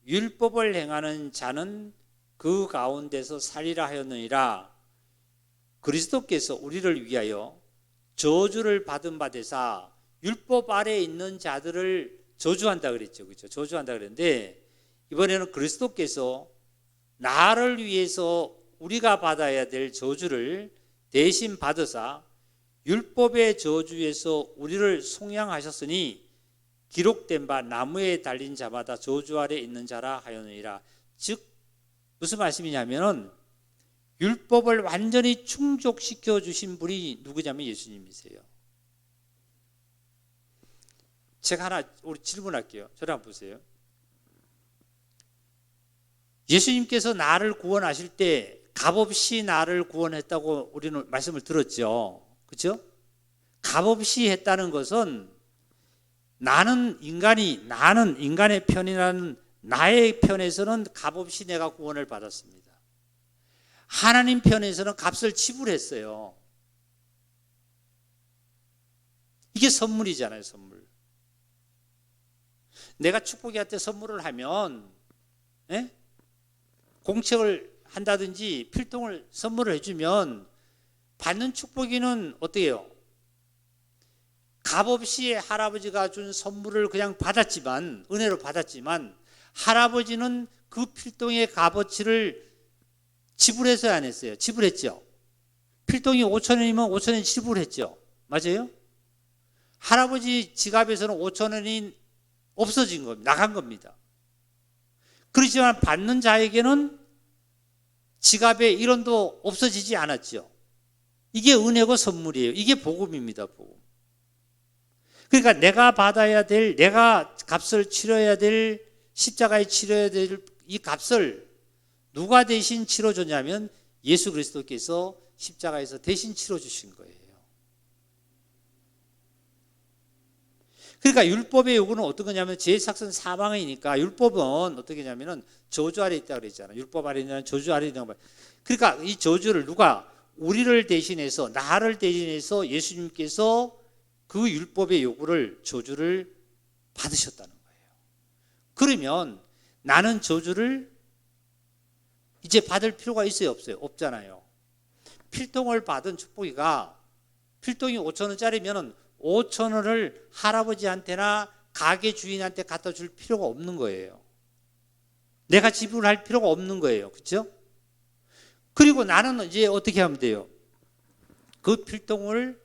율법을 행하는 자는 그 가운데서 살리라 하였느니라. 그리스도께서 우리를 위하여 저주를 받은 바 되사 율법 아래에 있는 자들을 저주한다 그랬죠. 그렇죠? 저주한다 그랬는데 이번에는 그리스도께서 나를 위해서 우리가 받아야 될 저주를 대신 받으사 율법의 저주에서 우리를 속량하셨으니 기록된 바 나무에 달린 자마다 저주 아래 있는 자라 하였느니라. 즉 무슨 말씀이냐면은 율법을 완전히 충족시켜 주신 분이 누구냐면 예수님이세요. 제가 하나 우리 질문할게요. 저를 한번 보세요. 예수님께서 나를 구원하실 때 값없이 나를 구원했다고 우리는 말씀을 들었죠. 그렇죠? 값없이 했다는 것은 나는 인간의 편이라는 나의 편에서는 값없이 내가 구원을 받았습니다. 하나님 편에서는 값을 지불했어요. 이게 선물이잖아요, 선물. 내가 축복이한테 선물을 하면, 예? 공책을 한다든지 필통을 선물을 해주면 받는 축복이는 어떻게 해요? 값없이 할아버지가 준 선물을 그냥 받았지만, 은혜로 받았지만, 할아버지는 그 필통의 값어치를 지불해서야 안 했어요. 지불했죠. 필통이 5,000원이면 5,000원 지불했죠. 맞아요? 할아버지 지갑에서는 5,000원이 없어진 겁니다. 나간 겁니다. 그렇지만 받는 자에게는 지갑에 1원도 없어지지 않았죠. 이게 은혜고 선물이에요. 이게 복음입니다. 복음. 그러니까 내가 받아야 될, 내가 값을 치러야 될, 십자가에 치러야 될 이 값을 누가 대신 치러줬냐면 예수 그리스도께서 십자가에서 대신 치러주신 거예요. 그러니까 율법의 요구는 어떤 거냐면 죄삭은 사망이니까 율법은 어떻게 하냐면은 저주 아래 있다고 그랬잖아요. 율법 아래 있는 저주 아래 있는 거. 그러니까 이 저주를 누가 우리를 대신해서 나를 대신해서 예수님께서 그 율법의 요구를 저주를 받으셨다는 거예요. 그러면 나는 저주를 이제 받을 필요가 있어요, 없어요? 없잖아요. 필통을 받은 축복이가 필통이 5,000원짜리면은 5,000원을 할아버지한테나 가게 주인한테 갖다 줄 필요가 없는 거예요. 내가 지불할 필요가 없는 거예요. 그렇죠? 그리고 나는 이제 어떻게 하면 돼요? 그 필통을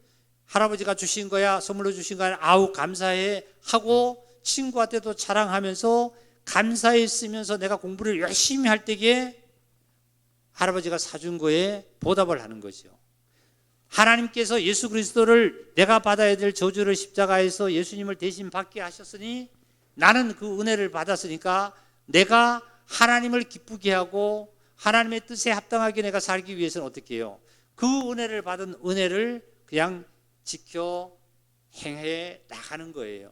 할아버지가 주신 거야, 선물로 주신 거야, 아우 감사해 하고 친구한테도 자랑하면서 감사해 쓰면서 내가 공부를 열심히 할 때에 할아버지가 사준 거에 보답을 하는 거죠. 하나님께서 예수 그리스도를 내가 받아야 될 저주를 십자가에서 예수님을 대신 받게 하셨으니 나는 그 은혜를 받았으니까 내가 하나님을 기쁘게 하고 하나님의 뜻에 합당하게 내가 살기 위해서는 어떻게 해요? 그 은혜를 받은 은혜를 그냥 지켜 행해 나가는 거예요.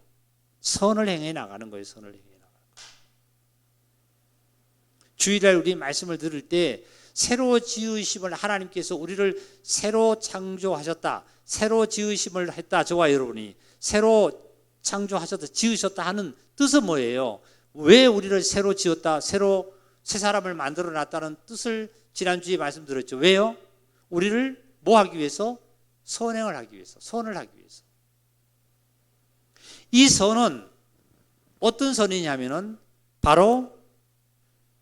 선을 행해 나가는 거예요. 선을 행해 나가는 거예요. 주일날 우리 말씀을 들을 때 새로 지으심을 하나님께서 우리를 새로 창조하셨다. 새로 지으심을 했다. 저와 여러분이 새로 창조하셨다. 지으셨다 하는 뜻은 뭐예요? 왜 우리를 새로 지었다. 새로 새 사람을 만들어 놨다는 뜻을 지난주에 말씀드렸죠. 왜요? 우리를 뭐 하기 위해서? 선행을 하기 위해서. 선을 하기 위해서. 이 선은 어떤 선이냐면은 바로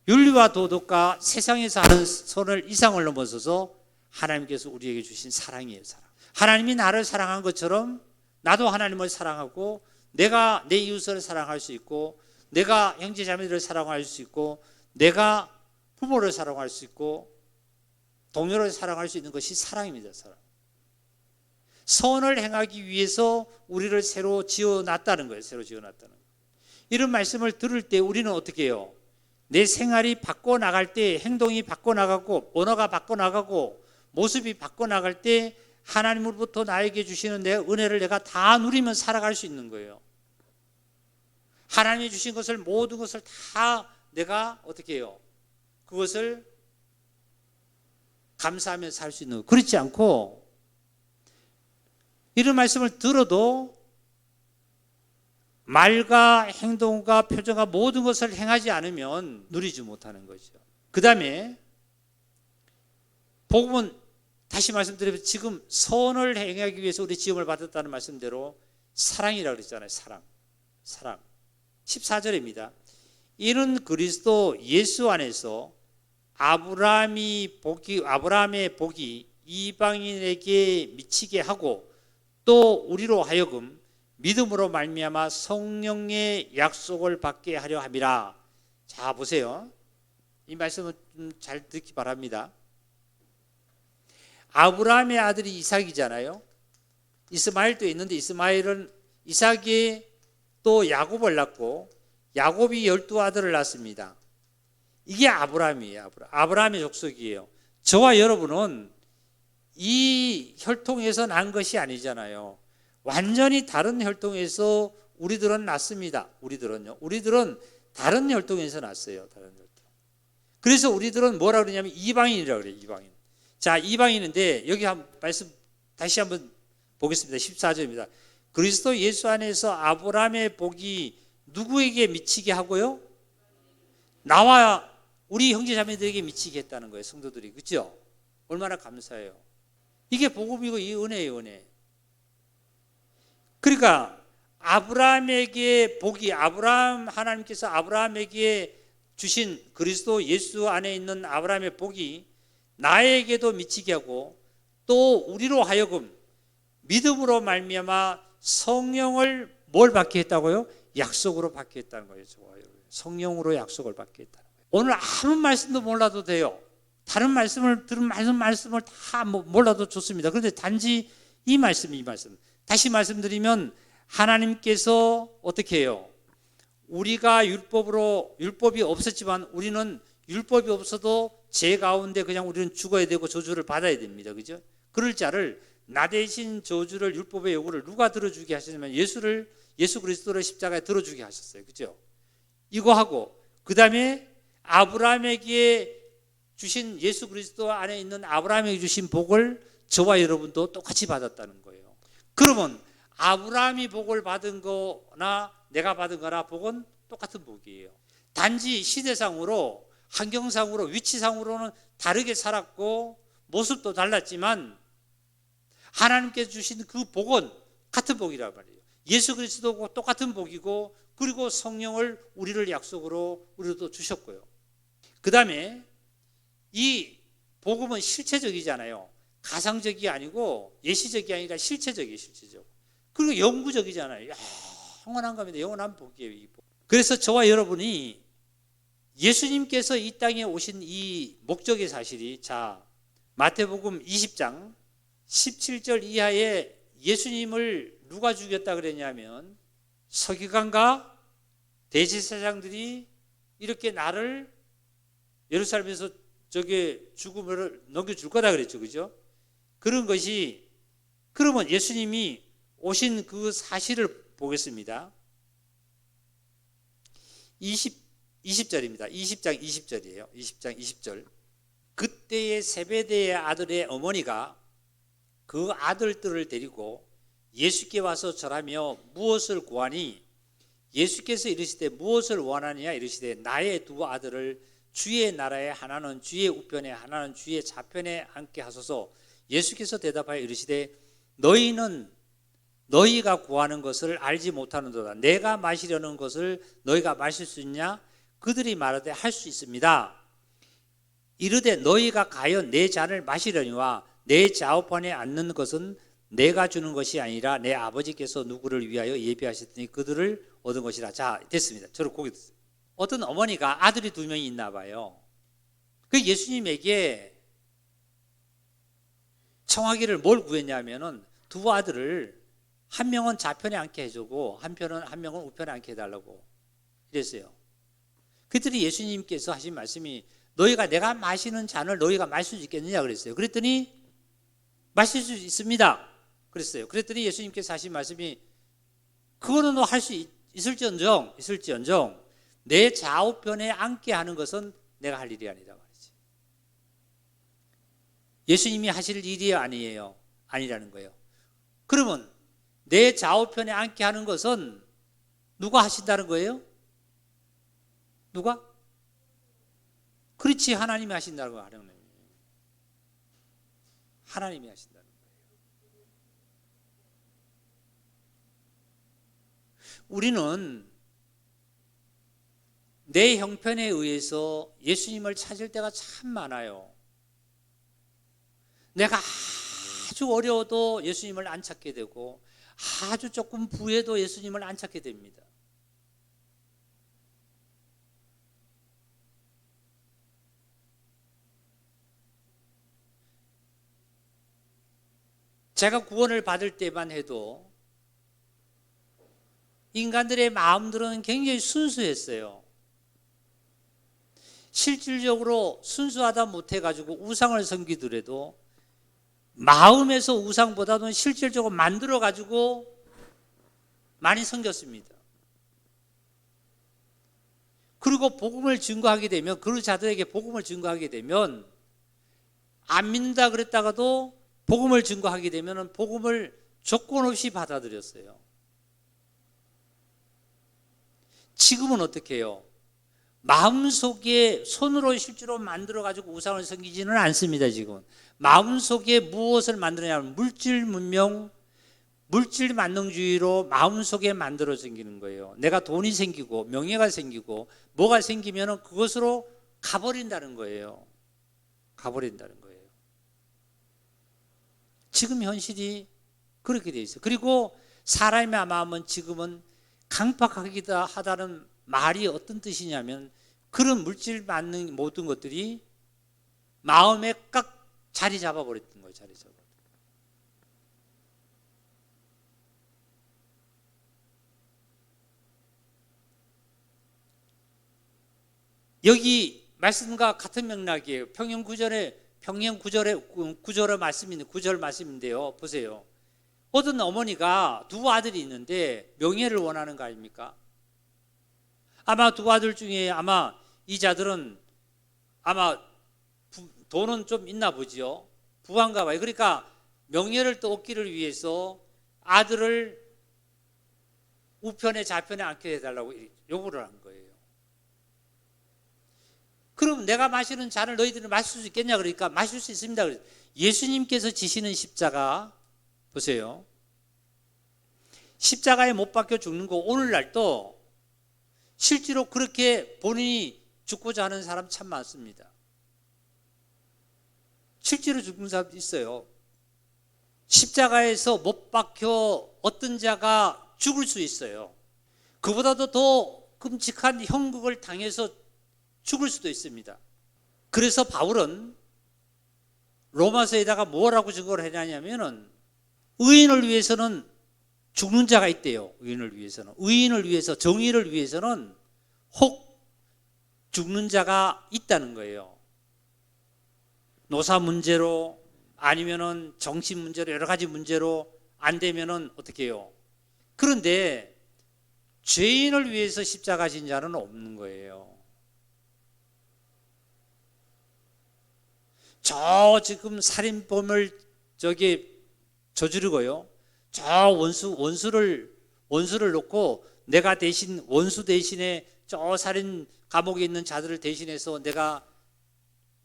윤리와 도덕과 세상에서 하는 선을 이상을 넘어서서 하나님께서 우리에게 주신 사랑이에요. 사랑. 하나님이 나를 사랑한 것처럼 나도 하나님을 사랑하고 내가 내 이웃을 사랑할 수 있고 내가 형제 자매들을 사랑할 수 있고 내가 부모를 사랑할 수 있고 동료를 사랑할 수 있는 것이 사랑입니다. 사랑. 선을 행하기 위해서 우리를 새로 지어놨다는 거예요. 새로 지어놨다는 거예요. 이런 말씀을 들을 때 우리는 어떻게 해요? 내 생활이 바꿔나갈 때 행동이 바꿔나가고 언어가 바꿔나가고 모습이 바꿔나갈 때 하나님으로부터 나에게 주시는 내 은혜를 내가 다 누리면 살아갈 수 있는 거예요. 하나님이 주신 것을 모든 것을 다 내가 어떻게 해요? 그것을 감사하면서 살 수 있는 거예요. 그렇지 않고 이런 말씀을 들어도 말과 행동과 표정과 모든 것을 행하지 않으면 누리지 못하는 거죠. 그 다음에 복음은 다시 말씀드리면 지금 선을 행하기 위해서 우리 지음을 받았다는 말씀대로 사랑이라고 그랬잖아요. 사랑. 14절입니다. 이는 그리스도 예수 안에서 아브라함의 복이 이방인에게 미치게 하고 또 우리로 하여금 믿음으로 말미암아 성령의 약속을 받게 하려 함이라. 자, 보세요. 이 말씀은 좀 잘 듣기 바랍니다. 아브라함의 아들이 이삭이잖아요. 이스마엘도 있는데 이스마엘은 이삭이 또 야곱을 낳고 야곱이 12아들을 낳습니다. 이게 아브라함이에요. 아브라함의 족속이에요. 저와 여러분은 이 혈통에서 난 것이 아니잖아요. 완전히 다른 혈통에서 우리들은 났습니다. 우리들은 다른 혈통에서 났어요. 다른 혈통. 그래서 우리들은 뭐라 그러냐면 이방인이라고 그래요. 이방인. 자, 이방인인데 여기 한 말씀 다시 한번 보겠습니다. 14절입니다. 그리스도 예수 안에서 아브라함의 복이 누구에게 미치게 하고요? 나와 우리 형제 자매들에게 미치게 했다는 거예요. 성도들이. 그렇죠? 얼마나 감사해요. 이게 복음이고 이 은혜예요. 은혜. 그러니까 아브라함에게 복이, 하나님께서 아브라함에게 주신 그리스도 예수 안에 있는 아브라함의 복이 나에게도 미치게 하고 또 우리로 하여금 믿음으로 말미암아 성령을 뭘 받게 했다고요? 약속으로 받게 했다는 거예요. 좋아요. 성령으로 약속을 받게 했다는 거예요. 오늘 아무 말씀도 몰라도 돼요. 다른 말씀을 들은 말씀을 다 몰라도 좋습니다. 그런데 단지 이 말씀. 다시 말씀드리면 하나님께서 어떻게 해요? 우리가 율법이 없었지만 우리는 율법이 없어도 죄 가운데 그냥 우리는 죽어야 되고 저주를 받아야 됩니다. 그죠? 그럴 자를 나 대신 저주를 율법의 요구를 누가 들어주게 하시냐면 예수 그리스도를 십자가에 들어주게 하셨어요. 그죠? 이거 하고 그다음에 아브라함에게 주신 예수 그리스도 안에 있는 아브라함에게 주신 복을 저와 여러분도 똑같이 받았다는 거예요. 그러면 아브라함이 복을 받은 거나 내가 받은 거나 복은 똑같은 복이에요. 단지 시대상으로 환경상으로 위치상으로는 다르게 살았고 모습도 달랐지만 하나님께서 주신 그 복은 같은 복이란 말이에요. 예수 그리스도고 똑같은 복이고 그리고 성령을 우리를 약속으로 우리도 주셨고요. 그 다음에 이 복음은 실체적이잖아요. 가상적이 아니고 예시적이 아니라 실체적이에요. 실체적. 그리고 영구적이잖아요. 영원한 겁니다. 영원한 복이에요. 이 복. 그래서 저와 여러분이 예수님께서 이 땅에 오신 이 목적의 사실이 자 마태복음 20장 17절 이하에 예수님을 누가 죽였다 그랬냐면 서기관과 대제사장들이 이렇게 나를 예루살렘에서 저게 죽음을 넘겨줄 거다 그랬죠. 그죠? 그런 것이 그러면 예수님이 오신 그 사실을 보겠습니다. 20절입니다. 20장 20절이에요. 20장 20절. 그때의 세베대의 아들의 어머니가 그 아들들을 데리고 예수께 와서 절하며 무엇을 구하니 예수께서 이르시되 무엇을 원하느냐 이르시되 나의 두 아들을 주의 나라에 하나는 주의 우편에 하나는 주의 좌편에 앉게 하소서. 예수께서 대답하여 이르시되 너희가 구하는 것을 알지 못하는도다. 내가 마시려는 것을 너희가 마실 수 있냐? 그들이 말하되 할 수 있습니다. 이르되 너희가 가여 내 잔을 마시려니와 내 좌우편에 앉는 것은 내가 주는 것이 아니라 내 아버지께서 누구를 위하여 예비하셨더니 그들을 얻은 것이라. 자, 됐습니다. 저를 고개 드세요. 어떤 어머니가 아들이 2명이 있나 봐요. 그 예수님에게 청하기를 뭘 구했냐면은 두 아들을 한 명은 좌편에 앉게 해주고 한 명은 우편에 앉게 해달라고 이랬어요. 그랬더니 예수님께서 하신 말씀이 너희가 내가 마시는 잔을 너희가 마실 수 있겠느냐 그랬어요. 그랬더니 마실 수 있습니다 그랬어요. 그랬더니 예수님께서 하신 말씀이 그거는 너 할 수 있을지언정 내 좌우편에 앉게 하는 것은 내가 할 일이 아니다 말이지. 예수님이 하실 일이 아니에요. 아니라는 거예요. 그러면 내 좌우편에 앉게 하는 것은 누가 하신다는 거예요? 누가? 그렇지, 하나님이 하신다는 거예요. 하나님이 하신다는 거예요. 우리는 내 형편에 의해서 예수님을 찾을 때가 참 많아요. 내가 아주 어려워도 예수님을 안 찾게 되고 아주 조금 부해도 예수님을 안 찾게 됩니다. 제가 구원을 받을 때만 해도 인간들의 마음들은 굉장히 순수했어요. 실질적으로 순수하다 못해가지고 우상을 섬기더라도 마음에서 우상보다는 실질적으로 만들어가지고 많이 섬겼습니다. 그리고 복음을 증거하게 되면, 그 자들에게 복음을 증거하게 되면, 안 믿는다 그랬다가도 복음을 증거하게 되면 복음을 조건 없이 받아들였어요. 지금은 어떻게 해요? 마음속에 손으로 실제로 만들어가지고 우상을 섬기지는 않습니다. 지금 마음속에 무엇을 만드냐면 물질 문명, 물질 만능주의로 마음속에 만들어 생기는 거예요. 내가 돈이 생기고 명예가 생기고 뭐가 생기면 그것으로 가버린다는 거예요. 가버린다는 거예요. 지금 현실이 그렇게 돼 있어요. 그리고 사람의 마음은 지금은 강팍하기도 하다는 말이 어떤 뜻이냐면, 그런 물질 만능 모든 것들이 마음에 깍 자리 잡아버렸던 거예요. 자리 잡아. 여기 말씀과 같은 맥락이에요. 구절의 말씀인데, 구절 말씀인데요. 보세요. 어떤 어머니가 두 아들이 있는데 명예를 원하는 거 아닙니까? 아마 두 아들 중에 아마 이 자들은 아마 돈은 좀 있나 보죠. 부한가 봐요. 그러니까 명예를 또 얻기를 위해서 아들을 우편에 좌편에 앉게 해달라고 요구를 한 거예요. 그럼 내가 마시는 잔을 너희들은 마실 수 있겠냐? 그러니까 마실 수 있습니다. 예수님께서 지시는 십자가 보세요. 십자가에 못 박혀 죽는 거 오늘날도 실제로 그렇게 본인이 죽고자 하는 사람 참 많습니다. 실제로 죽는 사람도 있어요. 십자가에서 못 박혀 어떤 자가 죽을 수 있어요. 그보다도 더 끔찍한 형국을 당해서 죽을 수도 있습니다. 그래서 바울은 로마서에다가 뭐라고 증거를 해냐면은 의인을 위해서는 죽는 자가 있대요. 의인을 위해서, 정의를 위해서는 혹 죽는 자가 있다는 거예요. 노사 문제로 아니면은 정신 문제로 여러 가지 문제로 안 되면은 어떻게 해요? 그런데 죄인을 위해서 십자가 진 자는 없는 거예요. 저 지금 살인범을 저지르고요. 저 원수를 놓고 내가 대신 원수 대신에 저 살인 감옥에 있는 자들을 대신해서 내가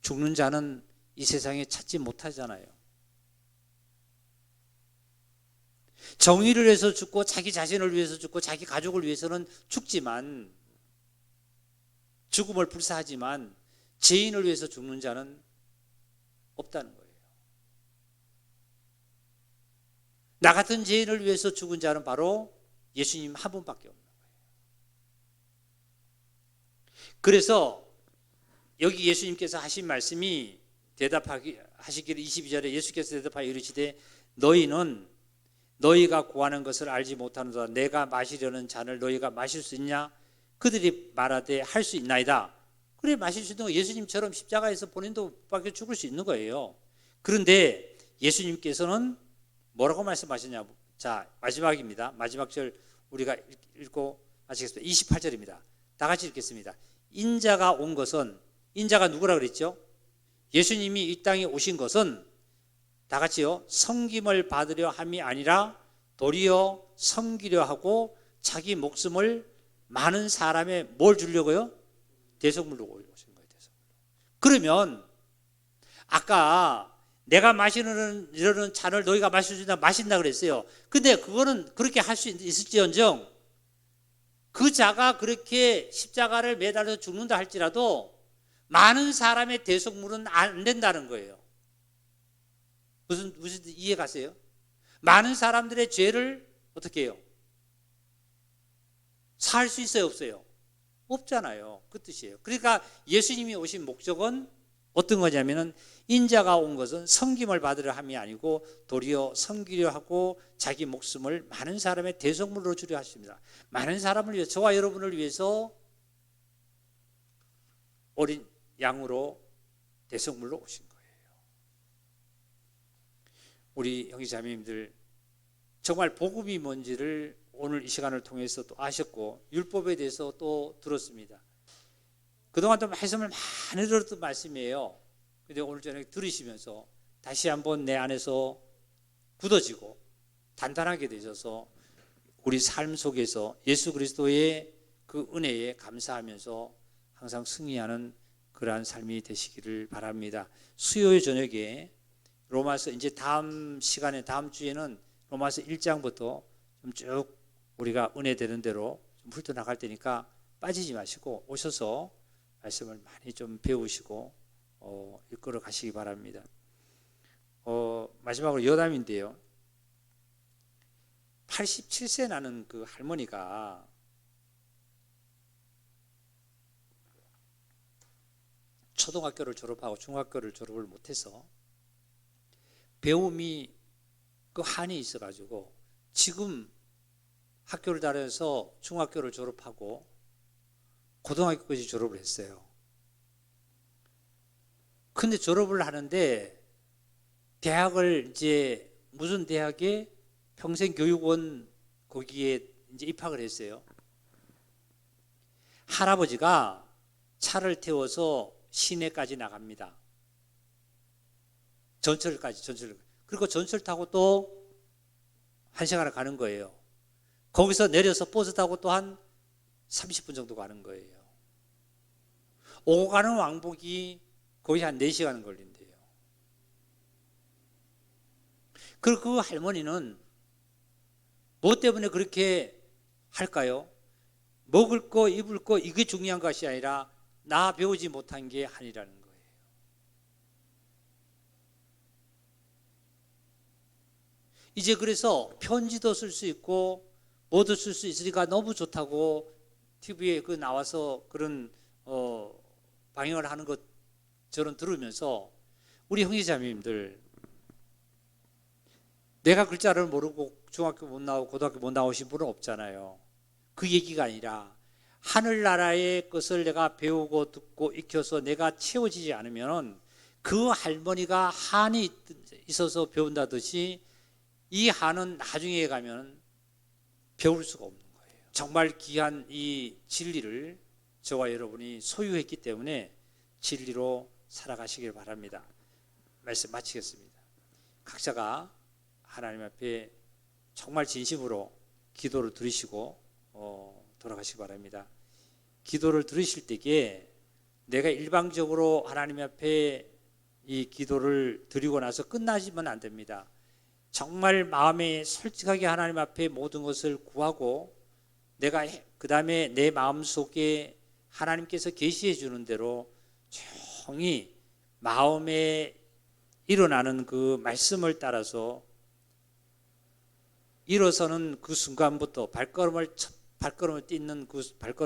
죽는 자는 이 세상에 찾지 못하잖아요. 정의를 위해서 죽고 자기 자신을 위해서 죽고 자기 가족을 위해서는 죽지만, 죽음을 불사하지만 죄인을 위해서 죽는 자는 없다는 거예요. 나 같은 죄인을 위해서 죽은 자는 바로 예수님 한 분밖에 없는 거예요. 그래서 여기 예수님께서 하신 말씀이 하시기를 22절에 예수께서 대답하여 이르시되 너희는 너희가 구하는 것을 알지 못하는도다. 내가 마시려는 잔을 너희가 마실 수 있냐? 그들이 말하되 할 수 있나이다. 그래, 마실 수 있는 거 예수님처럼 십자가에서 본인도 밖에 죽을 수 있는 거예요. 그런데 예수님께서는 뭐라고 말씀하시냐? 자, 마지막입니다. 마지막 절 우리가 읽고 마치겠습니다. 28절입니다. 다 같이 읽겠습니다. 인자가 온 것은, 인자가 누구라 그랬죠? 예수님이 이 땅에 오신 것은 다 같이요, 섬김을 받으려 함이 아니라 도리어 섬기려 하고 자기 목숨을 많은 사람에 뭘 주려고요? 대속물로 오신 거예요. 대속물로. 그러면 아까 내가 마시는 이러는 잔을 너희가 마실 수 있다 마신다 그랬어요. 근데 그거는 그렇게 할 수 있을지언정 그 자가 그렇게 십자가를 매달려 죽는다 할지라도 많은 사람의 대속물은 안 된다는 거예요. 무슨 이해 가세요? 많은 사람들의 죄를 어떻게 해요? 살 수 있어요, 없어요? 없잖아요. 그 뜻이에요. 그러니까 예수님이 오신 목적은 어떤 거냐면은 인자가 온 것은 섬김을 받으려 함이 아니고 도리어 섬기려 하고 자기 목숨을 많은 사람의 대속물로 주려 하십니다. 많은 사람을 위해서, 저와 여러분을 위해서 어린 양으로 대속물로 오신 거예요. 우리 형제자매님들, 정말 복음이 뭔지를 오늘 이 시간을 통해서 또 아셨고 율법에 대해서 또 들었습니다. 그동안도 말씀을 많이 들었던 말씀이에요. 근데 오늘 저녁에 들으시면서 다시 한번 내 안에서 굳어지고 단단하게 되셔서 우리 삶 속에서 예수 그리스도의 그 은혜에 감사하면서 항상 승리하는 그러한 삶이 되시기를 바랍니다. 수요일 저녁에 로마서 이제 다음 시간에 다음 주에는 로마서 1장부터 좀 쭉 우리가 은혜 되는 대로 좀 훑어나갈 테니까 빠지지 마시고 오셔서 말씀을 많이 좀 배우시고 이끌어 가시기 바랍니다. 마지막으로 여담인데요. 87세 나는 그 할머니가 초등학교를 졸업하고 중학교를 졸업을 못해서 배움이 그 한이 있어가지고 지금 학교를 다녀서 중학교를 졸업하고 고등학교까지 졸업을 했어요. 근데 졸업을 하는데 대학을 이제 무슨 대학에 평생교육원 거기에 이제 입학을 했어요. 할아버지가 차를 태워서 시내까지 나갑니다. 전철까지. 그리고 전철 타고 또 1시간을 가는 거예요. 거기서 내려서 버스 타고 또 한 30분 정도 가는 거예요. 오고 가는 왕복이 거의 한 4시간 걸린대요. 그리고 그 할머니는 뭐 때문에 그렇게 할까요? 먹을 거, 입을 거 이게 중요한 것이 아니라 나 배우지 못한 게 한이라는 거예요. 이제 그래서 편지도 쓸 수 있고 뭐도 쓸 수 있으니까 너무 좋다고 TV에 그 나와서 그런 방영을 하는 것 저는 들으면서 우리 형제자매님들 내가 글자를 모르고 중학교 못 나오고 고등학교 못 나오신 분은 없잖아요. 그 얘기가 아니라 하늘나라의 것을 내가 배우고 듣고 익혀서 내가 채워지지 않으면 그 할머니가 한이 있어서 배운다듯이 이 한은 나중에 가면 배울 수가 없는 거예요. 정말 귀한 이 진리를 저와 여러분이 소유했기 때문에 진리로 살아가시길 바랍니다. 말씀 마치겠습니다. 각자가 하나님 앞에 정말 진심으로 기도를 드리시고 돌아가시기 바랍니다. 기도를 들으실 때에 내가 일방적으로 하나님 앞에 이 기도를 드리고 나서 끝나시면 안 됩니다. 정말 마음에 솔직하게 하나님 앞에 모든 것을 구하고 내가 그 다음에 내 마음속에 하나님께서 계시해 주는 대로 조용히 마음에 일어나는 그 말씀을 따라서 일어서는 그 순간부터 발걸음을 딛는 그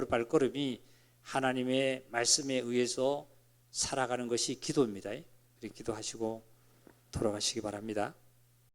발걸음이 하나님의 말씀에 의해서 살아가는 것이 기도입니다. 기도하시고 돌아가시기 바랍니다.